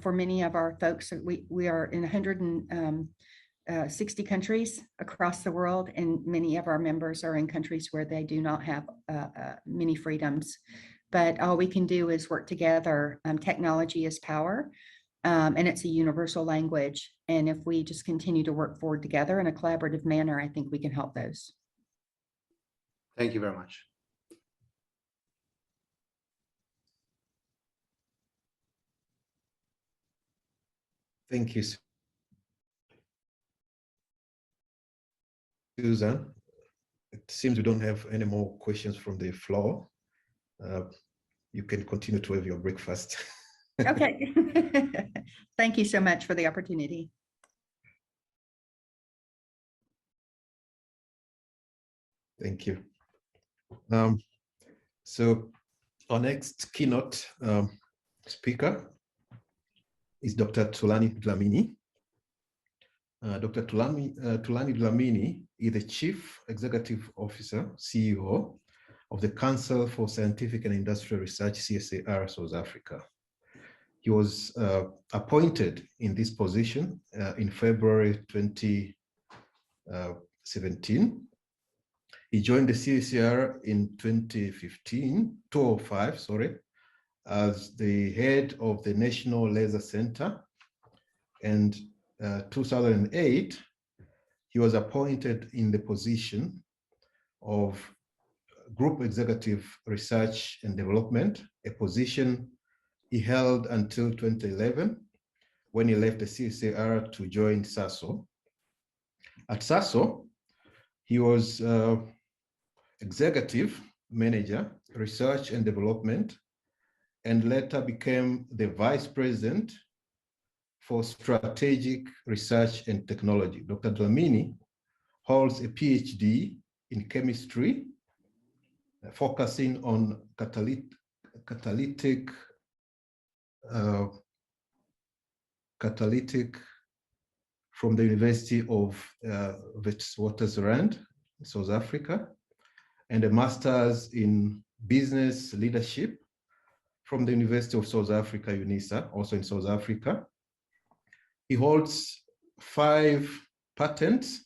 for many of our folks. We are in 160 countries across the world, and many of our members are in countries where they do not have many freedoms. But all we can do is work together. Technology is power, and it's a universal language. And if we just continue to work forward together in a collaborative manner, I think we can help those. Thank you very much. Thank you, Susan. It seems we don't have any more questions from the floor. You can continue to have your breakfast. Okay. Thank you so much for the opportunity. Thank you. So our next keynote speaker is Dr. Thulani Dlamini. Dr. Thulani Dlamini is the Chief Executive Officer, CEO of the Council for Scientific and Industrial Research, CSIR, South Africa. He was appointed in this position in February 2017. He joined the CSIR in 2005, as the head of the National Laser Center. And 2008, he was appointed in the position of Group Executive Research and Development, a position he held until 2011, when he left the CSIR to join SASO. At SASO, he was Executive Manager, Research and Development, and later became the Vice President for Strategic Research and Technology. Dr. Dlamini holds a PhD in chemistry, focusing on catalytic from the University of Witwatersrand, South Africa, and a master's in business leadership from the University of South Africa, UNISA, also in South Africa. He holds 5 patents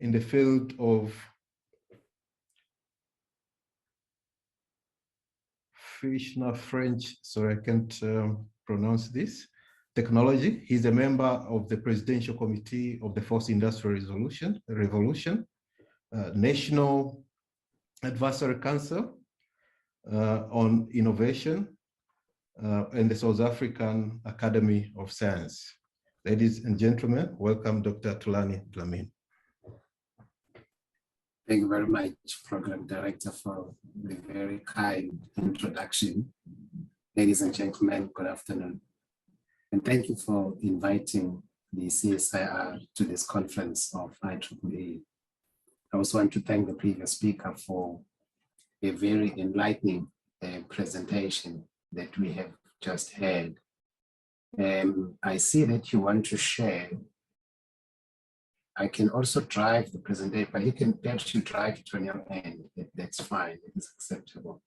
in the field of French, sorry, I can't pronounce this, technology. He's a member of the Presidential Committee of the Fourth Industrial Revolution, National Advisory Council on Innovation, and the South African Academy of Science. Ladies and gentlemen, welcome Dr. Thulani Dlamini. Thank you very much, Program Director, for the very kind introduction. Ladies and gentlemen, good afternoon. And thank you for inviting the CSIR to this conference of IEEE. I also want to thank the previous speaker for a very enlightening presentation that we have just heard. I see that you want to share. I can also drive the presentation, but you can actually drive it on your end. That's fine, it's acceptable.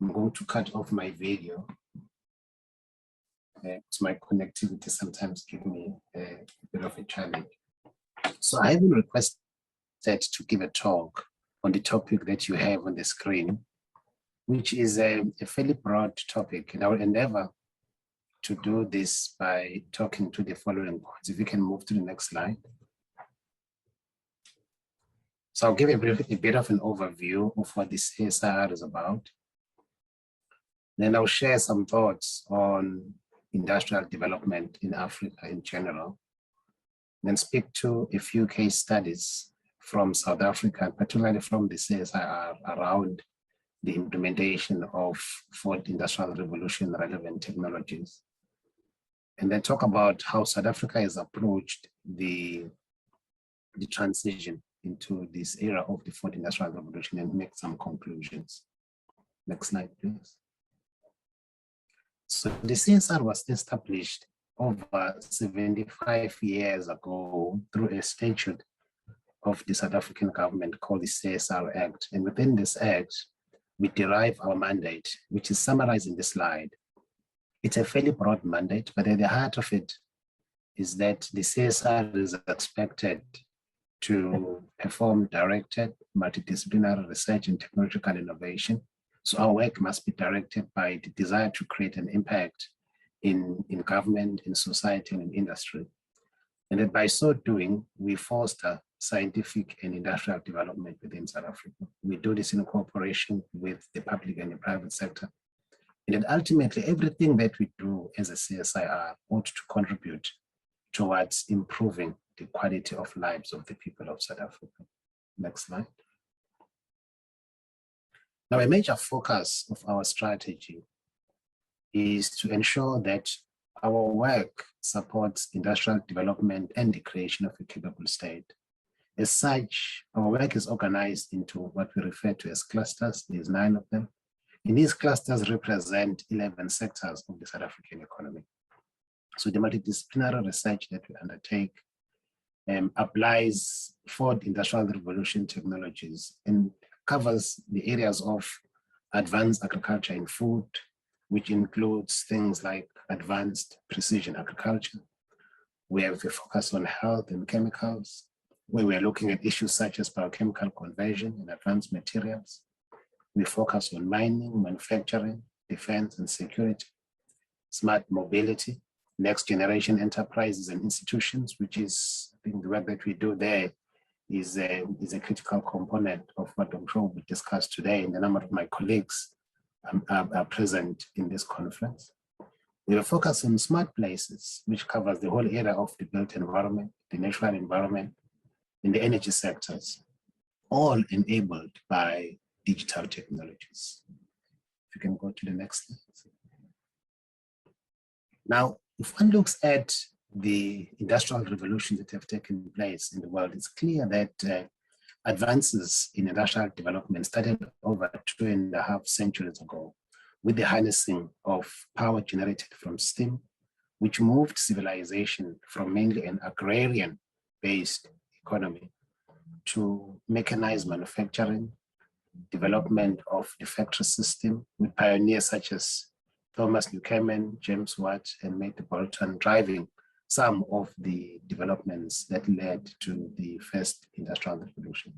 I'm going to cut off my video. My connectivity sometimes gives me a bit of a challenge. So I have been requested to give a talk on the topic that you have on the screen, which is a fairly broad topic. And I will endeavor to do this by talking to the following points. If you can move to the next slide. So I'll give a bit of an overview of what this CSIR is about. Then I'll share some thoughts on industrial development in Africa in general. Then speak to a few case studies from South Africa, particularly from the CSIR, around the implementation of fourth industrial revolution relevant technologies. And then talk about how South Africa has approached the transition into this era of the fourth industrial revolution and make some conclusions. Next slide, please. So the CSIR was established over 75 years ago through a statute of the South African government called the CSIR Act. And within this act, we derive our mandate, which is summarized in the slide. It's a fairly broad mandate, but at the heart of it is that the CSIR is expected to perform directed multidisciplinary research and technological innovation. So our work must be directed by the desire to create an impact in government, in society, and in industry. And that by so doing, we foster scientific and industrial development within South Africa. We do this in cooperation with the public and the private sector. And then ultimately, everything that we do as a CSIR ought to contribute towards improving the quality of lives of the people of South Africa. Next slide. Now, a major focus of our strategy is to ensure that our work supports industrial development and the creation of a capable state. As such, our work is organized into what we refer to as clusters. There's 9 of them. And these clusters represent 11 sectors of the South African economy. So the multidisciplinary research that we undertake applies fourth industrial revolution technologies and covers the areas of advanced agriculture and food, which includes things like advanced precision agriculture. We have a focus on health and chemicals, where we're looking at issues such as biochemical conversion and advanced materials. We focus on mining, manufacturing, defense and security, smart mobility, next generation enterprises and institutions, which is, I think the work that we do there is a critical component of what I'm sure we discussed today, and a number of my colleagues are present in this conference. We will focus on smart places, which covers the whole area of the built environment, the natural environment, and the energy sectors, all enabled by digital technologies. If you can go to the next slide. Now, if one looks at the industrial revolutions that have taken place in the world, it's clear that advances in industrial development started over 2.5 centuries ago with the harnessing of power generated from steam, which moved civilization from mainly an agrarian-based economy to mechanized manufacturing, development of the factory system with pioneers such as Thomas Buchanan, James Watt, and Mate Bolton driving some of the developments that led to the first industrial revolution.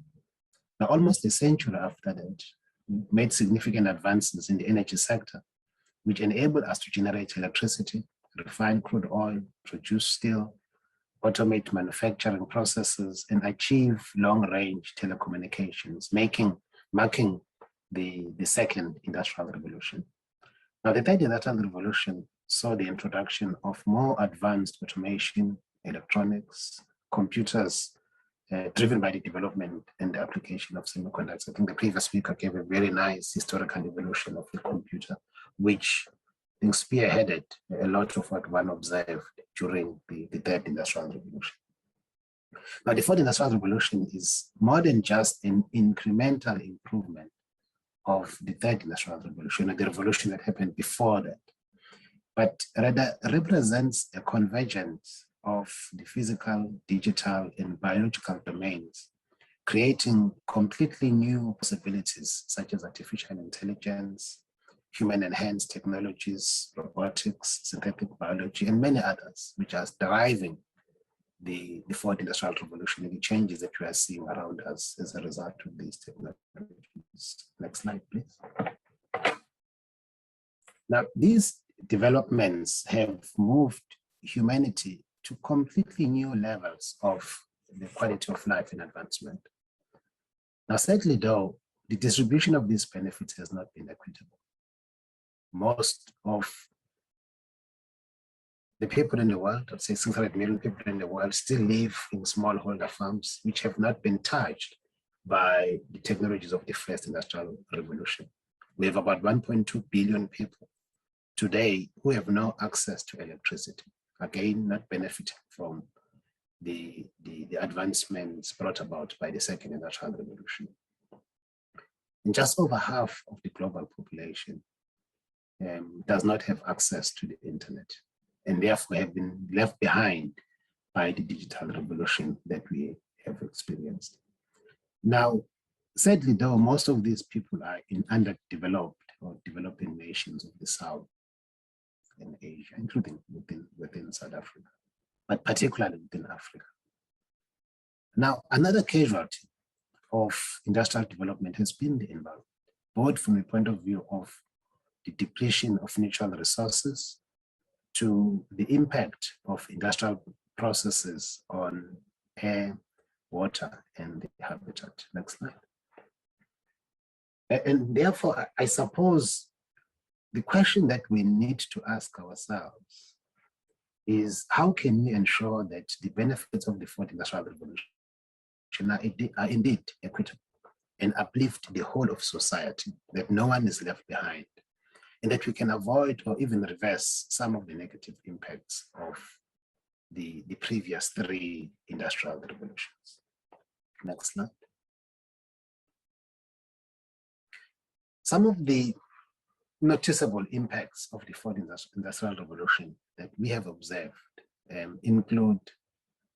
Now, almost a century after that, we made significant advances in the energy sector, which enabled us to generate electricity refine crude oil, produce steel, automate manufacturing processes, and achieve long-range telecommunications, marking the second industrial revolution. Now, the third industrial revolution saw the introduction of more advanced automation, electronics, computers, driven by the development and the application of semiconductors. I think the previous speaker gave a very nice historical evolution of the computer, which I think spearheaded a lot of what one observed during the third industrial revolution. Now, the fourth industrial revolution is more than just an incremental improvement of the third industrial revolution, or the revolution that happened before that, but rather represents a convergence of the physical, digital, and biological domains, creating completely new possibilities such as artificial intelligence, human-enhanced technologies, robotics, synthetic biology, and many others, which are driving the fourth industrial revolution and the changes that we are seeing around us as a result of these technologies. Next slide, please. Now, these developments have moved humanity to completely new levels of the quality of life and advancement. Now, sadly though, the distribution of these benefits has not been equitable. Most of the people in the world, I'd say 600 million people in the world, still live in smallholder farms, which have not been touched by the technologies of the first industrial revolution. We have about 1.2 billion people today who have no access to electricity, again, not benefiting from the advancements brought about by the second industrial revolution. And just over half of the global population does not have access to the internet, and therefore have been left behind by the digital revolution that we have experienced. Now, sadly though, most of these people are in underdeveloped or developing nations of the South and Asia, including within South Africa, but particularly within Africa. Now, another casualty of industrial development has been the environment, both from the point of view of the depletion of natural resources to the impact of industrial processes on air, water, and the habitat. Next slide. And therefore, I suppose the question that we need to ask ourselves is, how can we ensure that the benefits of the fourth industrial revolution are indeed equitable and uplift the whole of society, that no one is left behind, and that we can avoid or even reverse some of the negative impacts of the previous three industrial revolutions. Next slide. Some of the noticeable impacts of the fourth industrial revolution that we have observed include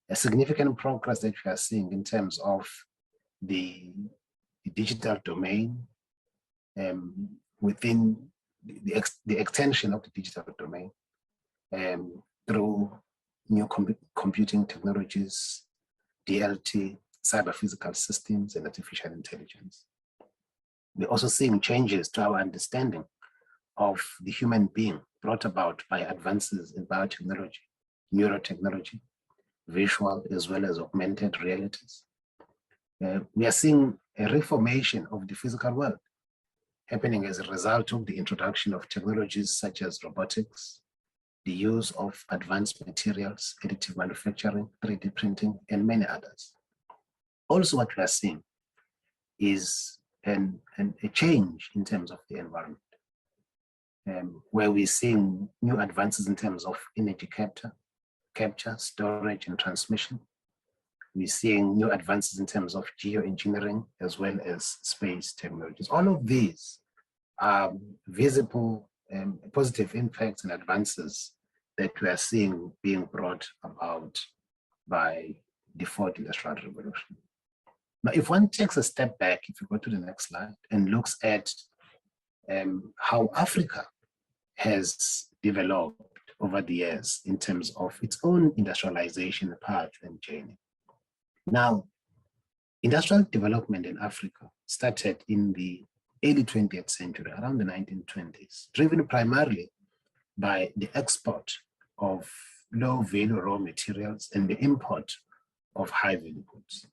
a significant progress that we are seeing in terms of the digital domain, within the extension of the digital domain through new computing technologies, DLT, cyber physical systems, and artificial intelligence. We're also seeing changes to our understanding of the human being brought about by advances in biotechnology, neurotechnology, visual as well as augmented realities. We are seeing a reformation of the physical world happening as a result of the introduction of technologies such as robotics, the use of advanced materials, additive manufacturing, 3D printing, and many others. Also, what we are seeing is a change in terms of the environment, where we're seeing new advances in terms of energy capture, storage, and transmission. We're seeing new advances in terms of geoengineering as well as space technologies. All of these are visible positive impacts and advances that we are seeing being brought about by the fourth industrial revolution. Now, if one takes a step back, if you go to the next slide, and looks at how Africa has developed over the years in terms of its own industrialization path and journey. Now, industrial development in Africa started in the early 20th century, around the 1920s, driven primarily by the export of low value raw materials and the import of high value goods.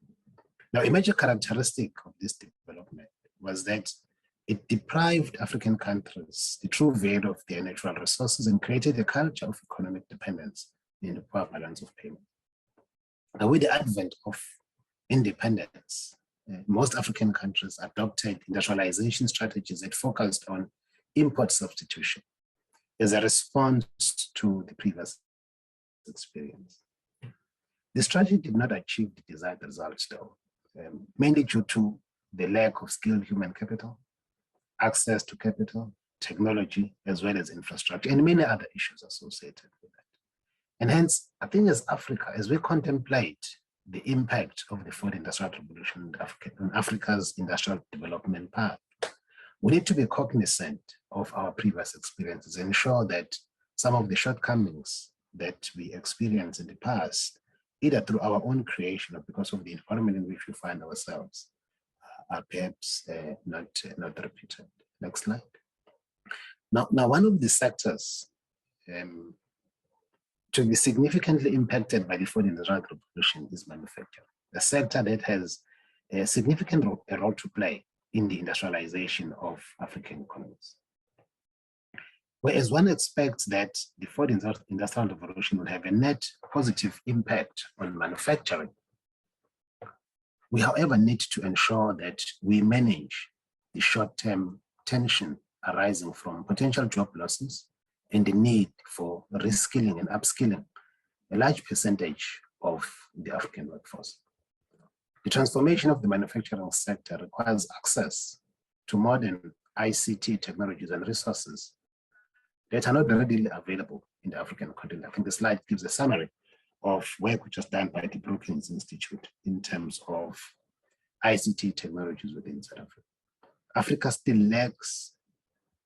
Now, a major characteristic of this development was that it deprived African countries the true value of their natural resources and created a culture of economic dependence in the poor balance of payment. Now, with the advent of independence, most African countries adopted industrialization strategies that focused on import substitution as a response to the previous experience. The strategy did not achieve the desired results, though, mainly due to the lack of skilled human capital, access to capital, technology, as well as infrastructure, and many other issues associated with that. And hence, I think as Africa, as we contemplate the impact of the fourth industrial revolution on Africa's industrial development path, we need to be cognizant of our previous experiences and ensure that some of the shortcomings that we experienced in the past, either through our own creation or because of the environment in which we find ourselves, are perhaps not repeated. Next slide. Now, one of the sectors to be significantly impacted by the fourth industrial revolution is manufacturing, a sector that has a significant role to play in the industrialization of African economies. Whereas one expects that the fourth industrial revolution will have a net positive impact on manufacturing, we, however, need to ensure that we manage the short-term tension arising from potential job losses and the need for reskilling and upskilling a large percentage of the African workforce. The transformation of the manufacturing sector requires access to modern ICT technologies and resources that are not readily available in the African continent. I think the slide gives a summary of work which was done by the Brookings Institute in terms of ICT technologies within South Africa. Africa still lags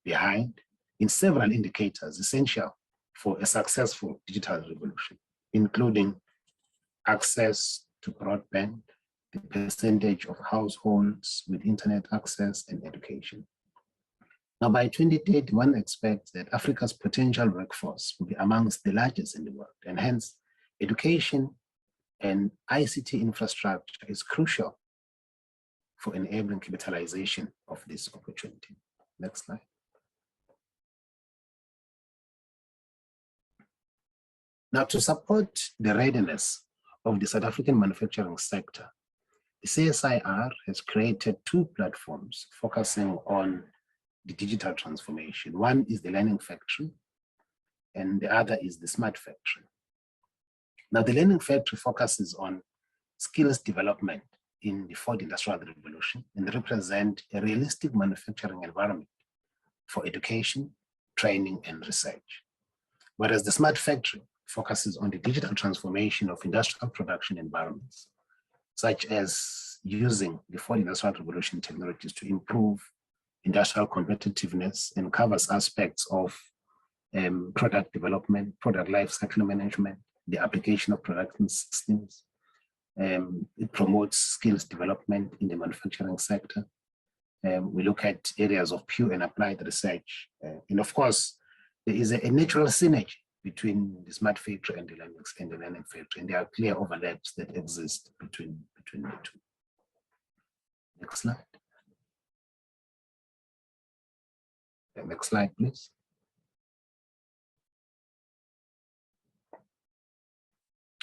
behind in several indicators essential for a successful digital revolution, including access to broadband, the percentage of households with internet access, and education. Now, by 2030, one expects that Africa's potential workforce will be amongst the largest in the world, and hence education and ICT infrastructure is crucial for enabling capitalization of this opportunity. Next slide. Now, to support the readiness of the South African manufacturing sector, the CSIR has created two platforms focusing on the digital transformation. One is the Learning Factory, and the other is the Smart Factory. Now, the Learning Factory focuses on skills development in the fourth industrial revolution and represent a realistic manufacturing environment for education, training, and research. Whereas the Smart Factory focuses on the digital transformation of industrial production environments, such as using the fourth industrial revolution technologies to improve industrial competitiveness, and covers aspects of product development, product lifecycle management, the application of production systems. It promotes skills development in the manufacturing sector. We look at areas of pure and applied research. And of course, there is a natural synergy between the Smart Factory and the Learning Factory, and there are clear overlaps that exist between the two. Next slide. Next slide, please.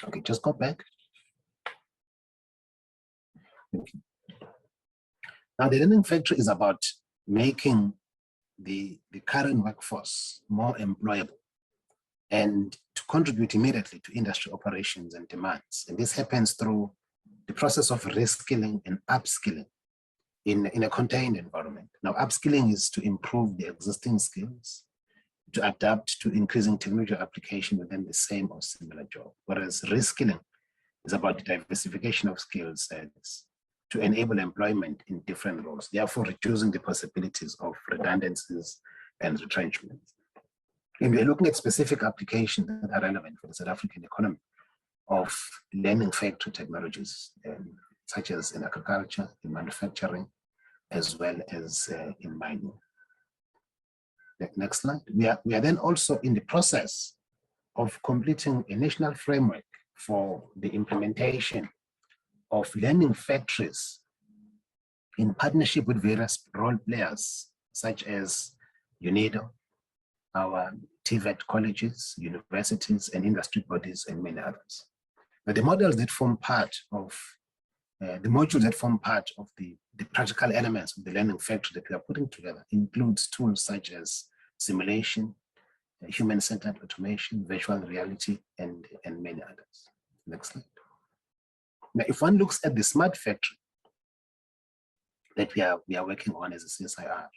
Okay, just go back. Okay. Now, the Learning Factory is about making the current workforce more employable and to contribute immediately to industry operations and demands. And this happens through the process of reskilling and upskilling in a contained environment. Now, upskilling is to improve the existing skills, to adapt to increasing technology application within the same or similar job. Whereas reskilling is about the diversification of skill sets to enable employment in different roles, therefore reducing the possibilities of redundancies and retrenchments. And we're looking at specific applications that are relevant for the South African economy of learning factory technologies, such as in agriculture, in manufacturing, as well as in mining. Next slide. We are then also in the process of completing a national framework for the implementation of learning factories in partnership with various role players, such as UNIDO, our TVET colleges, universities, and industry bodies, and many others. But the models that form part of the modules that form part of the practical elements of the learning factory that we are putting together includes tools such as simulation, human-centered automation, virtual reality, and many others. Next slide. Now, if one looks at the smart factory that we are working on as a CSIR,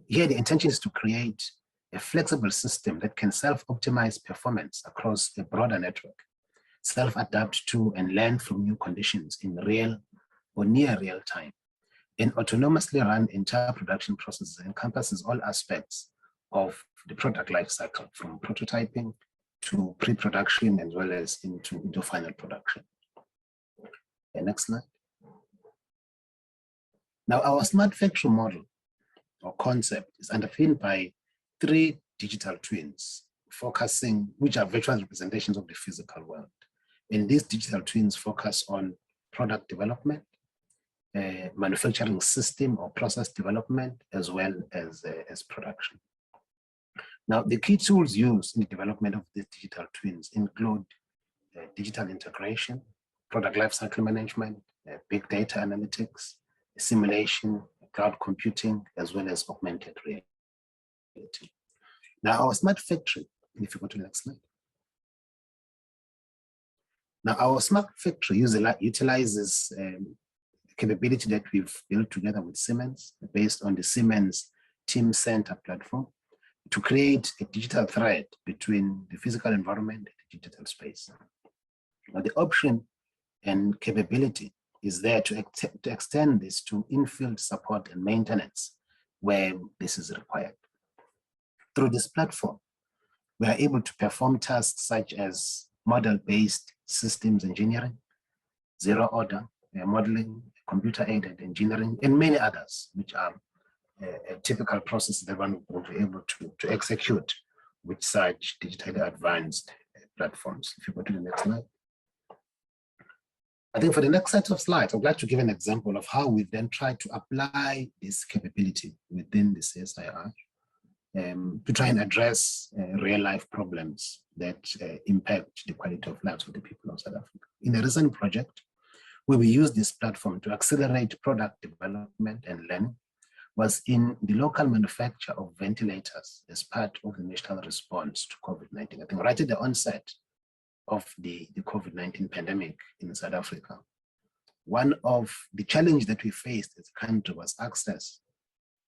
here the intention is to create a flexible system that can self-optimize performance across a broader network, self-adapt to and learn from new conditions in real or near real time, and autonomously run entire production processes that encompasses all aspects of the product life cycle, from prototyping to pre-production as well as into final production. Next slide. Now, our smart factory model or concept is underpinned by 3 digital twins which are virtual representations of the physical world. And these digital twins focus on product development, manufacturing system or process development, as well as production. Now, the key tools used in the development of these digital twins include digital integration, product lifecycle management, big data analytics, simulation, cloud computing, as well as augmented reality. Now, our smart factory, if you go to the next slide. Now, our smart factory utilizes capability that we've built together with Siemens, based on the Siemens Team Center platform, to create a digital thread between the physical environment and the digital space. Now, the option and capability is there to extend this to in-field support and maintenance where this is required. Through this platform, we are able to perform tasks such as model-based systems engineering, zero order, modeling, computer-aided engineering, and many others, which are a typical process that one will be able to execute with such digitally advanced platforms. If you go to the next slide. I think for the next set of slides, I'd like to give an example of how we then try to apply this capability within the CSIR to try and address real-life problems that impact the quality of lives of the people of South Africa. In a recent project, where we used this platform to accelerate product development and learning, was in the local manufacture of ventilators as part of the national response to COVID-19. I think right at the onset of the COVID-19 pandemic in South Africa, one of the challenges that we faced as a country was access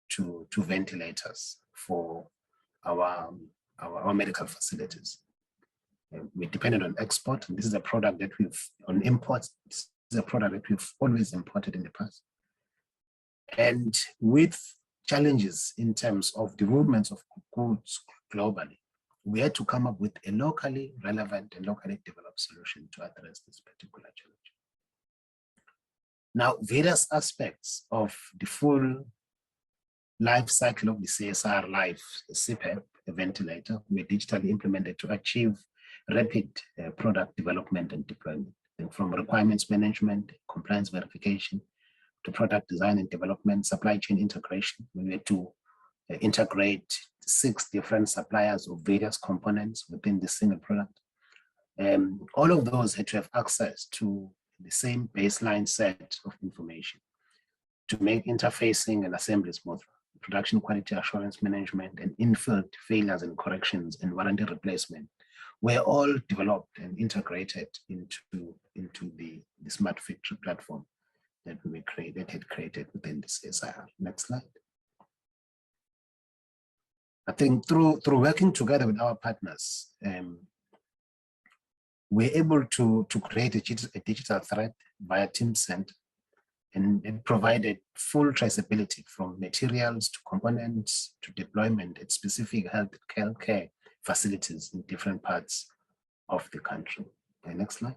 to ventilators for our medical facilities. We depended on export, and this is a product that on imports, this is a product that we've always imported in the past. And with challenges in terms of the movements of goods globally, we had to come up with a locally relevant and locally developed solution to address this particular challenge. Now, various aspects of the full life cycle of the CSIR Life CPAP, a ventilator, were digitally implemented to achieve rapid product development and deployment. And from requirements management, compliance verification, to product design and development, supply chain integration. We had to integrate 6 different suppliers of various components within the single product. All of those had to have access to the same baseline set of information to make interfacing and assembly smooth. Production quality assurance management and in-field failures and corrections and warranty replacement were all developed and integrated into the smart factory platform that had created within the CSIR. Next slide. I think through working together with our partners, we're able to create a digital thread via Team Center, and it provided full traceability from materials to components to deployment at specific healthcare facilities in different parts of the country. Next slide.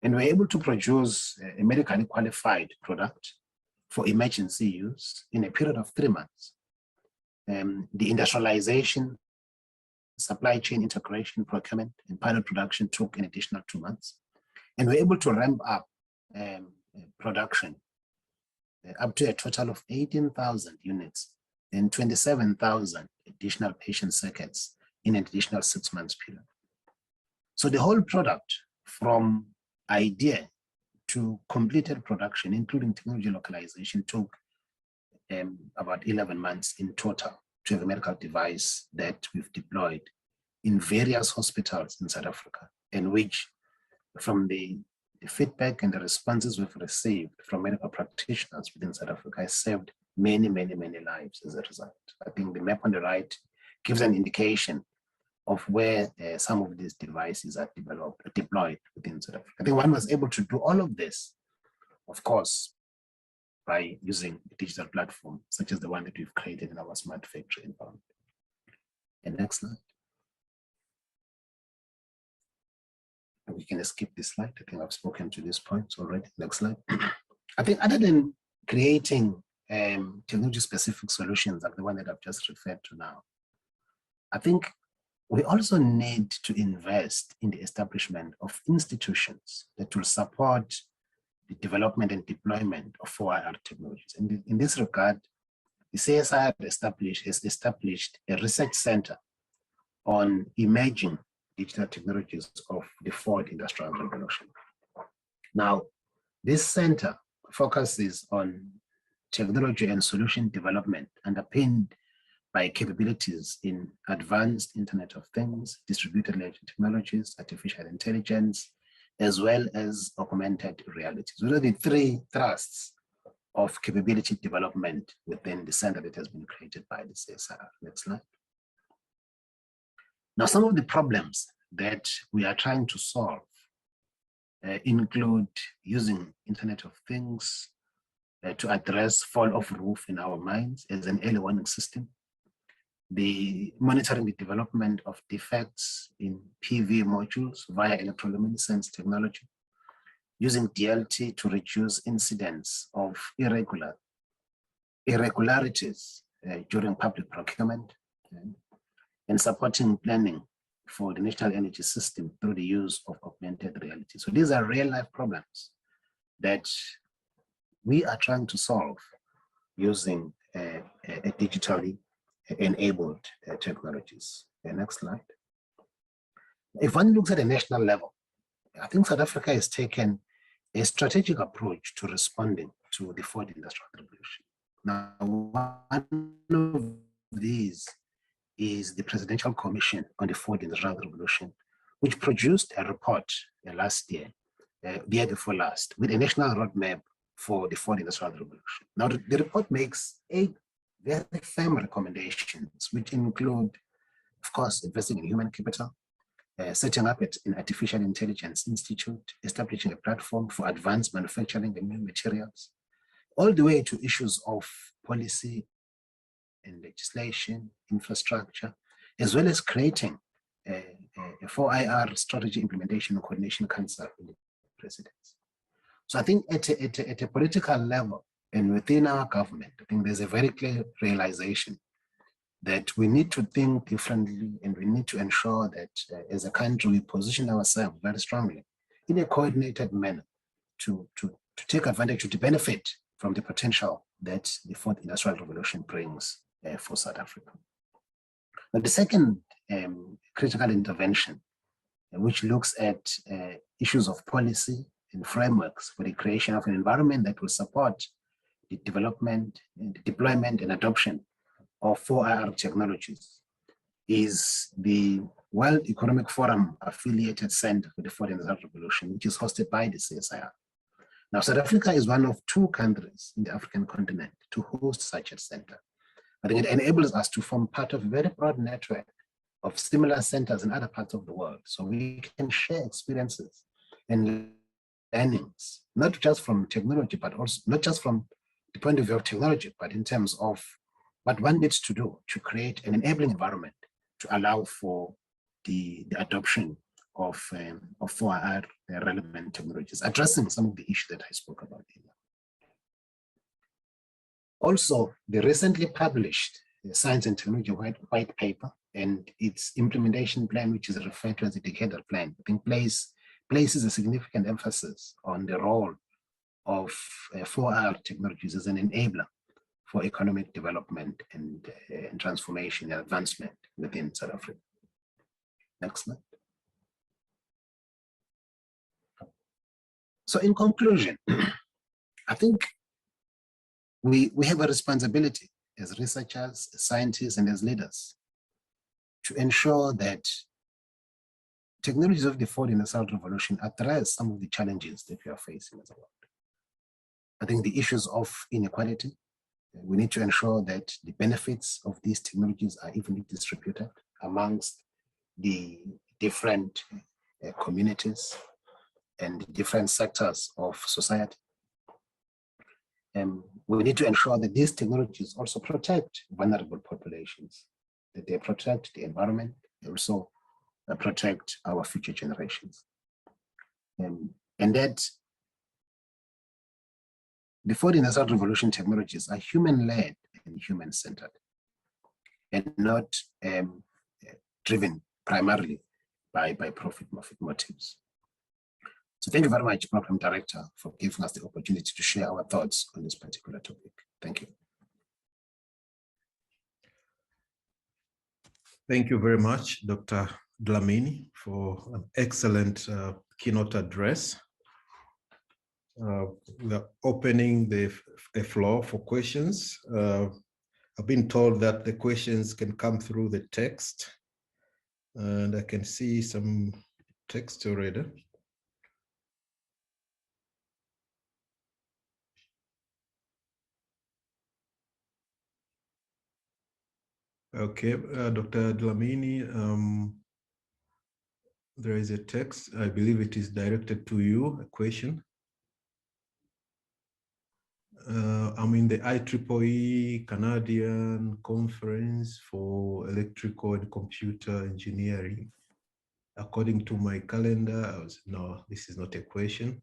And we're able to produce a medically qualified product for emergency use in a period of 3 months. The industrialization supply chain integration, procurement, and pilot production took an additional 2 months. And we're able to ramp up production up to a total of 18,000 units and 27,000 additional patient circuits in an additional 6 months period. So the whole product from idea to completed production, including technology localization, took about 11 months in total to have a medical device that we've deployed in various hospitals in South Africa, and which from the feedback and the responses we've received from medical practitioners within South Africa has saved many, many, many lives as a result. I think the map on the right gives an indication of where some of these devices are deployed within South Africa. I think one was able to do all of this, of course, by using a digital platform such as the one that we've created in our smart factory environment. And next slide. We can skip this slide. I think I've spoken to this point already. Next slide. I think other than creating technology-specific solutions like the one that I've just referred to now, I think we also need to invest in the establishment of institutions that will support the development and deployment of 4IR technologies. And in this regard, the CSIR has established a research center on emerging digital technologies of the fourth industrial revolution. Now, this center focuses on technology and solution development underpinned by capabilities in advanced Internet of Things, distributed ledger technologies, artificial intelligence, as well as augmented realities. Those are the three thrusts of capability development within the center that has been created by the CSIR. Next slide. Now, some of the problems that we are trying to solve include using Internet of Things to address fall of roof in our mines as an early warning system, the monitoring the development of defects in PV modules via electroluminescence technology, using DLT to reduce incidents of irregularities during public procurement, and supporting planning for the national energy system through the use of augmented reality. So these are real life problems that we are trying to solve using digitally enabled technologies. Next slide. If one looks at a national level, I think South Africa has taken a strategic approach to responding to the fourth industrial revolution. Now, one of these is the Presidential Commission on the Fourth Industrial Revolution, which produced a report last year, the year before last, with a national roadmap for the Fourth Industrial Revolution. Now, the report makes 8 very firm recommendations, which include, of course, investing in human capital, setting up an artificial intelligence institute, establishing a platform for advanced manufacturing and new materials, all the way to issues of policy and legislation, infrastructure, as well as creating a 4IR strategy implementation and coordination council in the presidency. So I think at a political level and within our government, I think there's a very clear realization that we need to think differently, and we need to ensure that as a country, we position ourselves very strongly in a coordinated manner to take advantage, to benefit from the potential that the fourth industrial revolution brings for South Africa. Now, the second critical intervention, which looks at issues of policy and frameworks for the creation of an environment that will support the development, and the deployment and adoption of 4IR technologies, is the World Economic Forum affiliated Center for the Fourth Industrial Revolution, which is hosted by the CSIR. Now, South Africa is one of 2 countries in the African continent to host such a center. I think it enables us to form part of a very broad network of similar centers in other parts of the world. So we can share experiences and learnings, not just from technology, but also not just from the point of view of technology, but in terms of what one needs to do to create an enabling environment to allow for the adoption of 4IR relevant technologies, addressing some of the issues that I spoke about earlier. Also, the recently published Science and Technology white paper and its implementation plan, which is referred to as the decadal plan, I think places a significant emphasis on the role of 4R technologies as an enabler for economic development and transformation and advancement within South Africa. Next slide. So in conclusion, I think we have a responsibility as researchers, as scientists, and as leaders to ensure that technologies of the fourth industrial revolution address some of the challenges that we are facing as a world. I think the issues of inequality, we need to ensure that the benefits of these technologies are evenly distributed amongst the different communities and different sectors of society. We need to ensure that these technologies also protect vulnerable populations, that they protect the environment, they also protect our future generations. And that the fourth industrial revolution technologies are human-led and human-centered, and not driven primarily by profit motives. So thank you very much, Program Director, for giving us the opportunity to share our thoughts on this particular topic. Thank you. Thank you very much, Dr. Dlamini, for an excellent keynote address. We are opening the floor for questions. I've been told that the questions can come through the text, and I can see some text already. Okay, Dr. Dlamini, there is a text. I believe it is directed to you, a question. I'm in the IEEE Canadian Conference for Electrical and Computer Engineering. According to my calendar, no, this is not a question.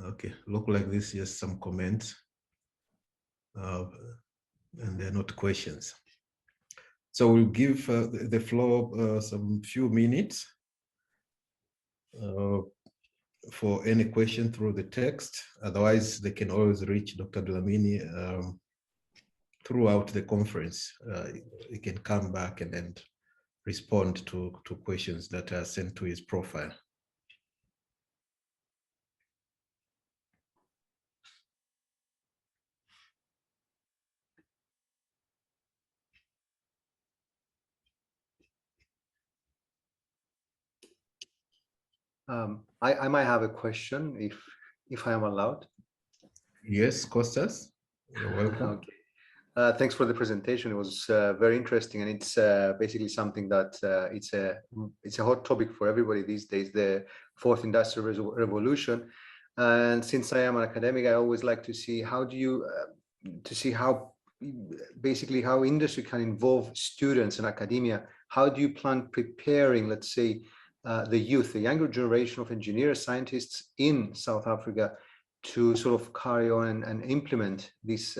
Okay, look like this, just some comments. And they're not questions. So we'll give the floor some few minutes for any question through the text. Otherwise, they can always reach Dr. Dlamini throughout the conference. He can come back and respond to questions that are sent to his profile. I might have a question if I am allowed. Yes, Kostas, you're welcome. Okay. Thanks for the presentation. It was very interesting, and it's basically something that it's a hot topic for everybody these days, the fourth industrial revolution. And since I am an academic, I always like to see how basically how industry can involve students and academia. How do you plan preparing, let's say, the youth, the younger generation of engineers, scientists in South Africa to sort of carry on and implement this,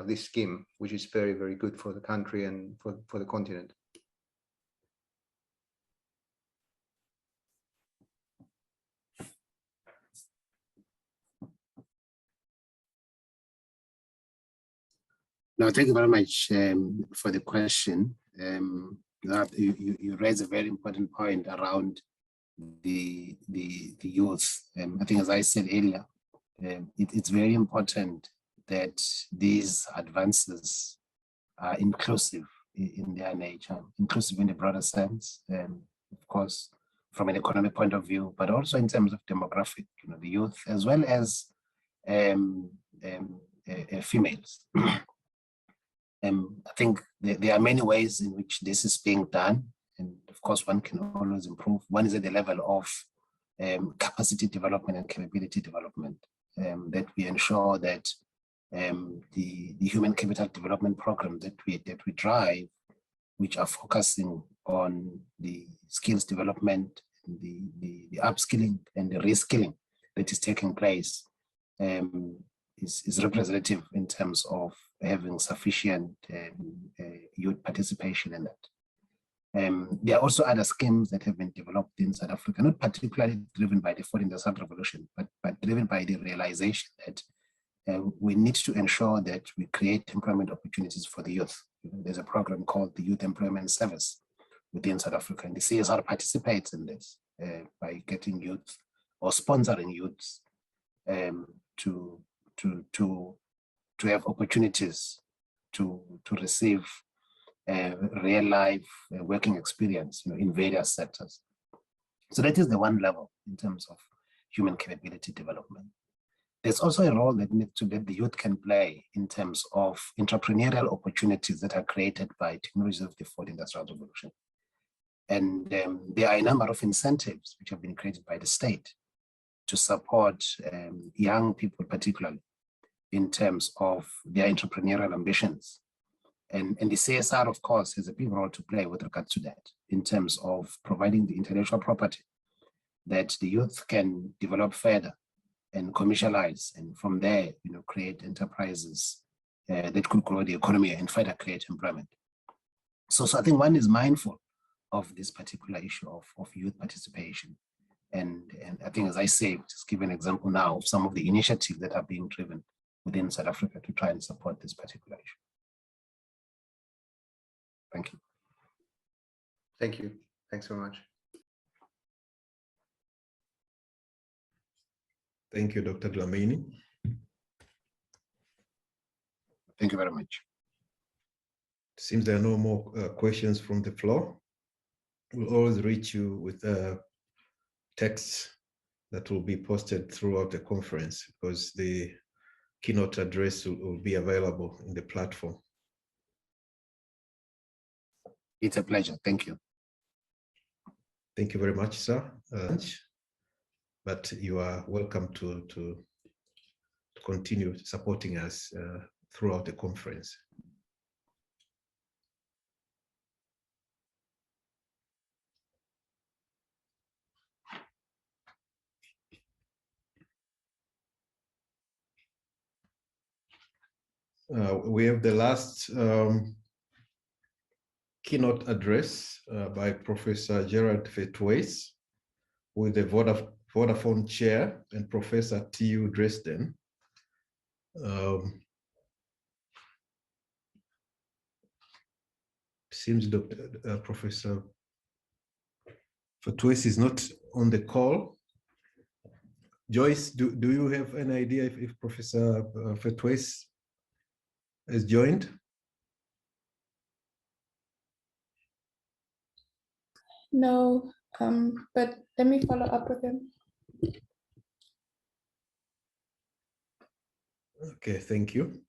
this scheme, which is very, very good for the country and for the continent. No, thank you very much for the question. You raise a very important point around the youth. I think, as I said earlier, it's very important that these advances are inclusive in their nature, inclusive in the broader sense, of course, from an economic point of view, but also in terms of demographic, the youth, as well as females. I think there are many ways in which this is being done, and of course one can always improve. One is at the level of capacity development and capability development, that we ensure that the human capital development program that we drive, which are focusing on the skills development, the upskilling and the reskilling that is taking place, is representative in terms of having sufficient youth participation in that. There are also other schemes that have been developed in South Africa, not particularly driven by the fourth industrial revolution, but driven by the realization that we need to ensure that we create employment opportunities for the youth. There's a program called the Youth Employment Service within South Africa, and the CSIR participates in this by getting youth or sponsoring youths to have opportunities to receive real life working experience, in various sectors. So that is the one level in terms of human capability development. There's also a role that the youth can play in terms of entrepreneurial opportunities that are created by technologies of the fourth industrial revolution. And there are a number of incentives which have been created by the state to support young people, particularly in terms of their entrepreneurial ambitions. And the CSR, of course, has a big role to play with regard to that in terms of providing the intellectual property that the youth can develop further and commercialize, and from there, create enterprises that could grow the economy and further create employment. So I think one is mindful of this particular issue of youth participation. And I think, as I say, just give an example now of some of the initiatives that are being driven within South Africa to try and support this particular issue. Thank you. Thank you. Thanks very much. Thank you, Dr. Dlamini. Thank you very much. Seems there are no more questions from the floor. We'll always reach you with texts that will be posted throughout the conference, because the keynote address will be available in the platform. It's a pleasure. Thank you. Thank you very much, sir. But you are welcome to continue supporting us throughout the conference. We have the last keynote address by Professor Gerhard Fettweiss, with the Vodafone chair and professor at TU-Dresden. Seems Professor Fettweiss is not on the call. Joyce, do you have an idea if Professor Fettweiss has joined? No, but let me follow up with him. Okay, thank you.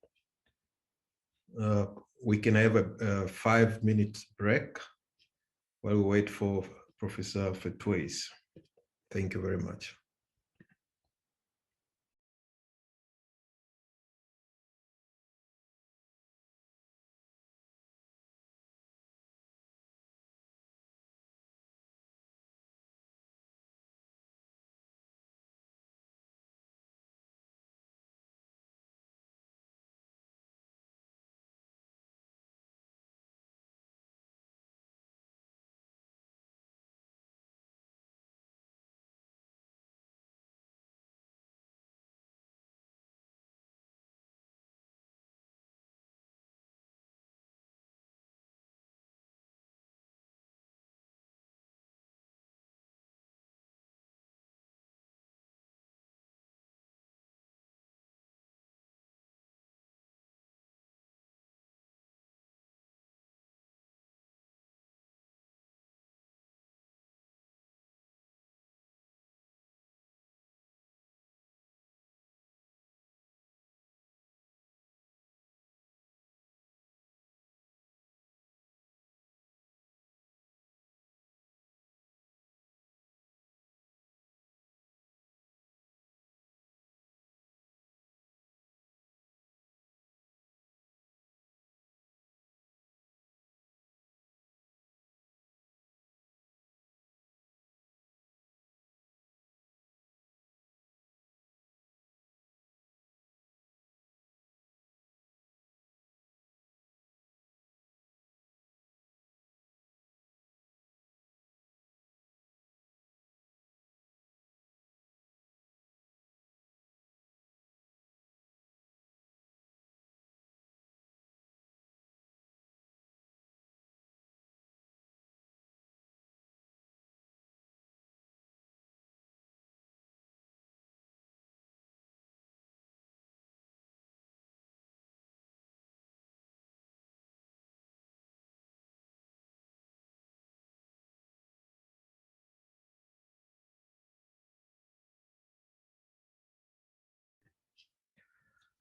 We can have a 5-minute break while we wait for Professor Fettweiss. Thank you very much.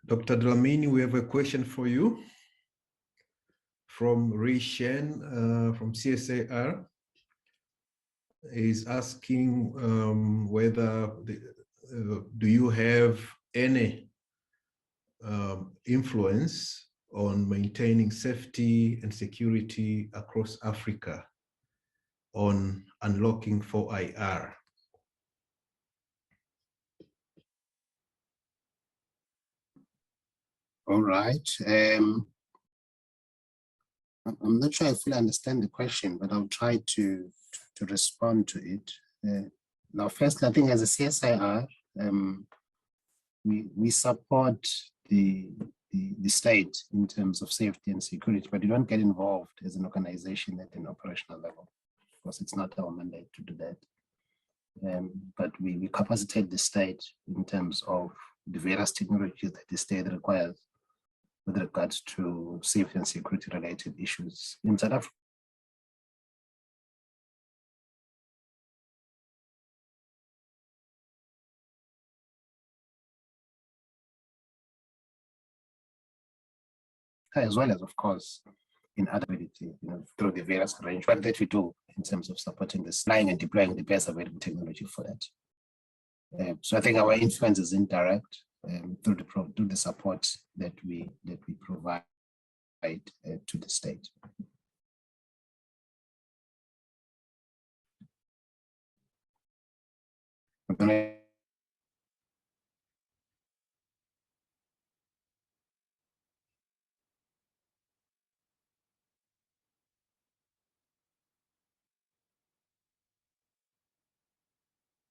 Dr. Dlamini, we have a question for you from Rishen from CSIR. Is asking whether do you have any influence on maintaining safety and security across Africa on unlocking 4IR? All right. I'm not sure I fully understand the question, but I'll try to respond to it. Now, first, I think as a CSIR, we support the state in terms of safety and security, but we don't get involved as an organization at an operational level. Of course, it's not our mandate to do that. But we capacitate the state in terms of the various technologies that the state requires with regards to safety and security related issues in South Africa. As well as, of course, in other ability, through the various arrangements that we do in terms of supporting the flying and deploying the best available technology for that. So I think our influence is indirect through the support that we provide to the state.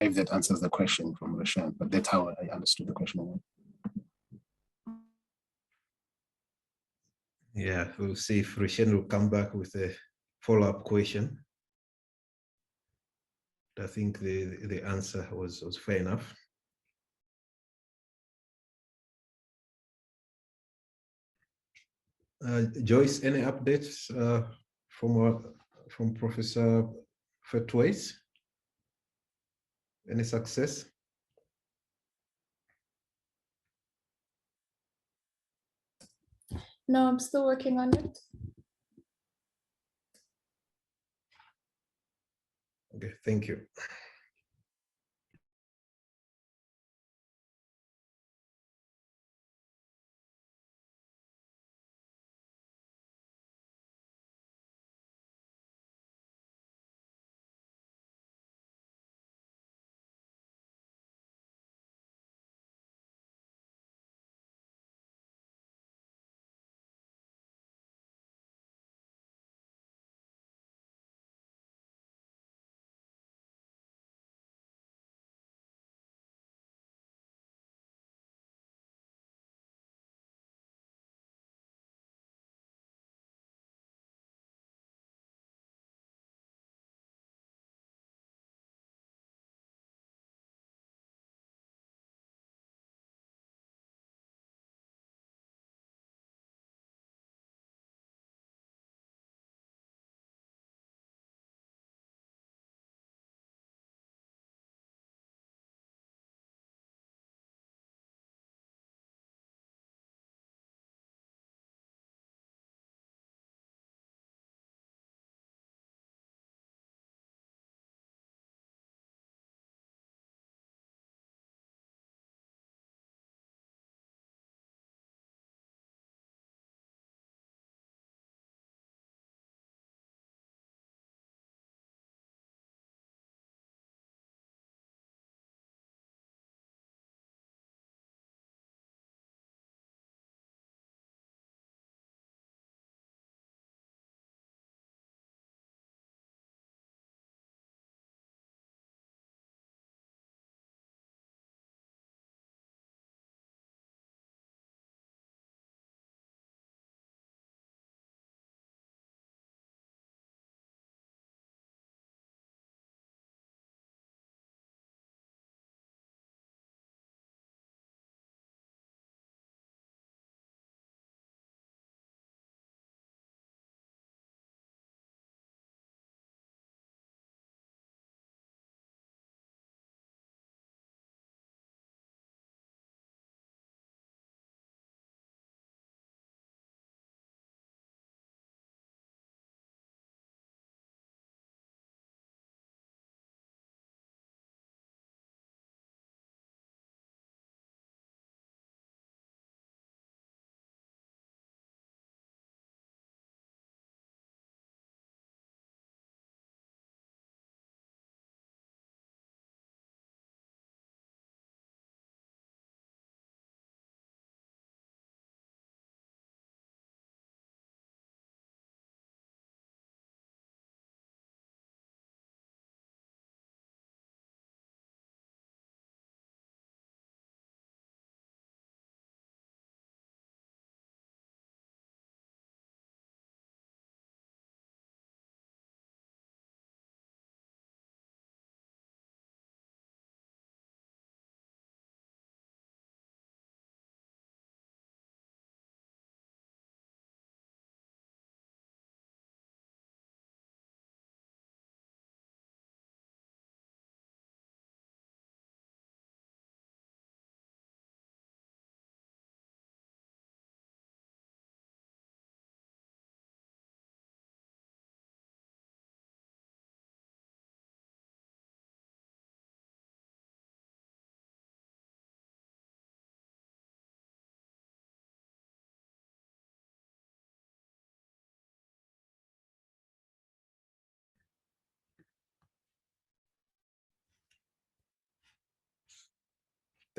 If that answers the question from Rashan, but that's how I understood the question. Yeah, we'll see if Rishen will come back with a follow-up question. I think the answer was fair enough. Joyce, any updates from Professor Fettweiss? Any success? No, I'm still working on it. Okay, thank you.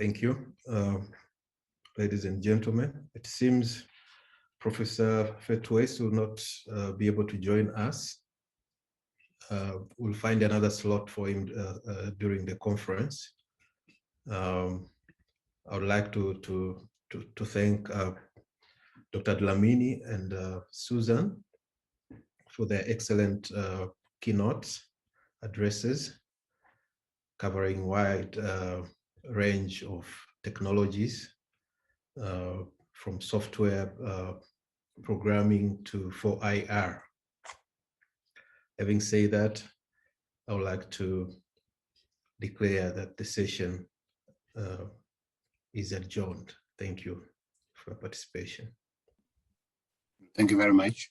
Thank you. Ladies and gentlemen, it seems Professor Fettweiss will not be able to join us. We'll find another slot for him during the conference. I would like to thank Dr. Dlamini and Susan for their excellent keynote addresses covering wide range of technologies from software programming to 4IR. Having said that, I would like to declare that the session is adjourned. Thank you for participation. Thank you very much.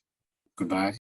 Goodbye.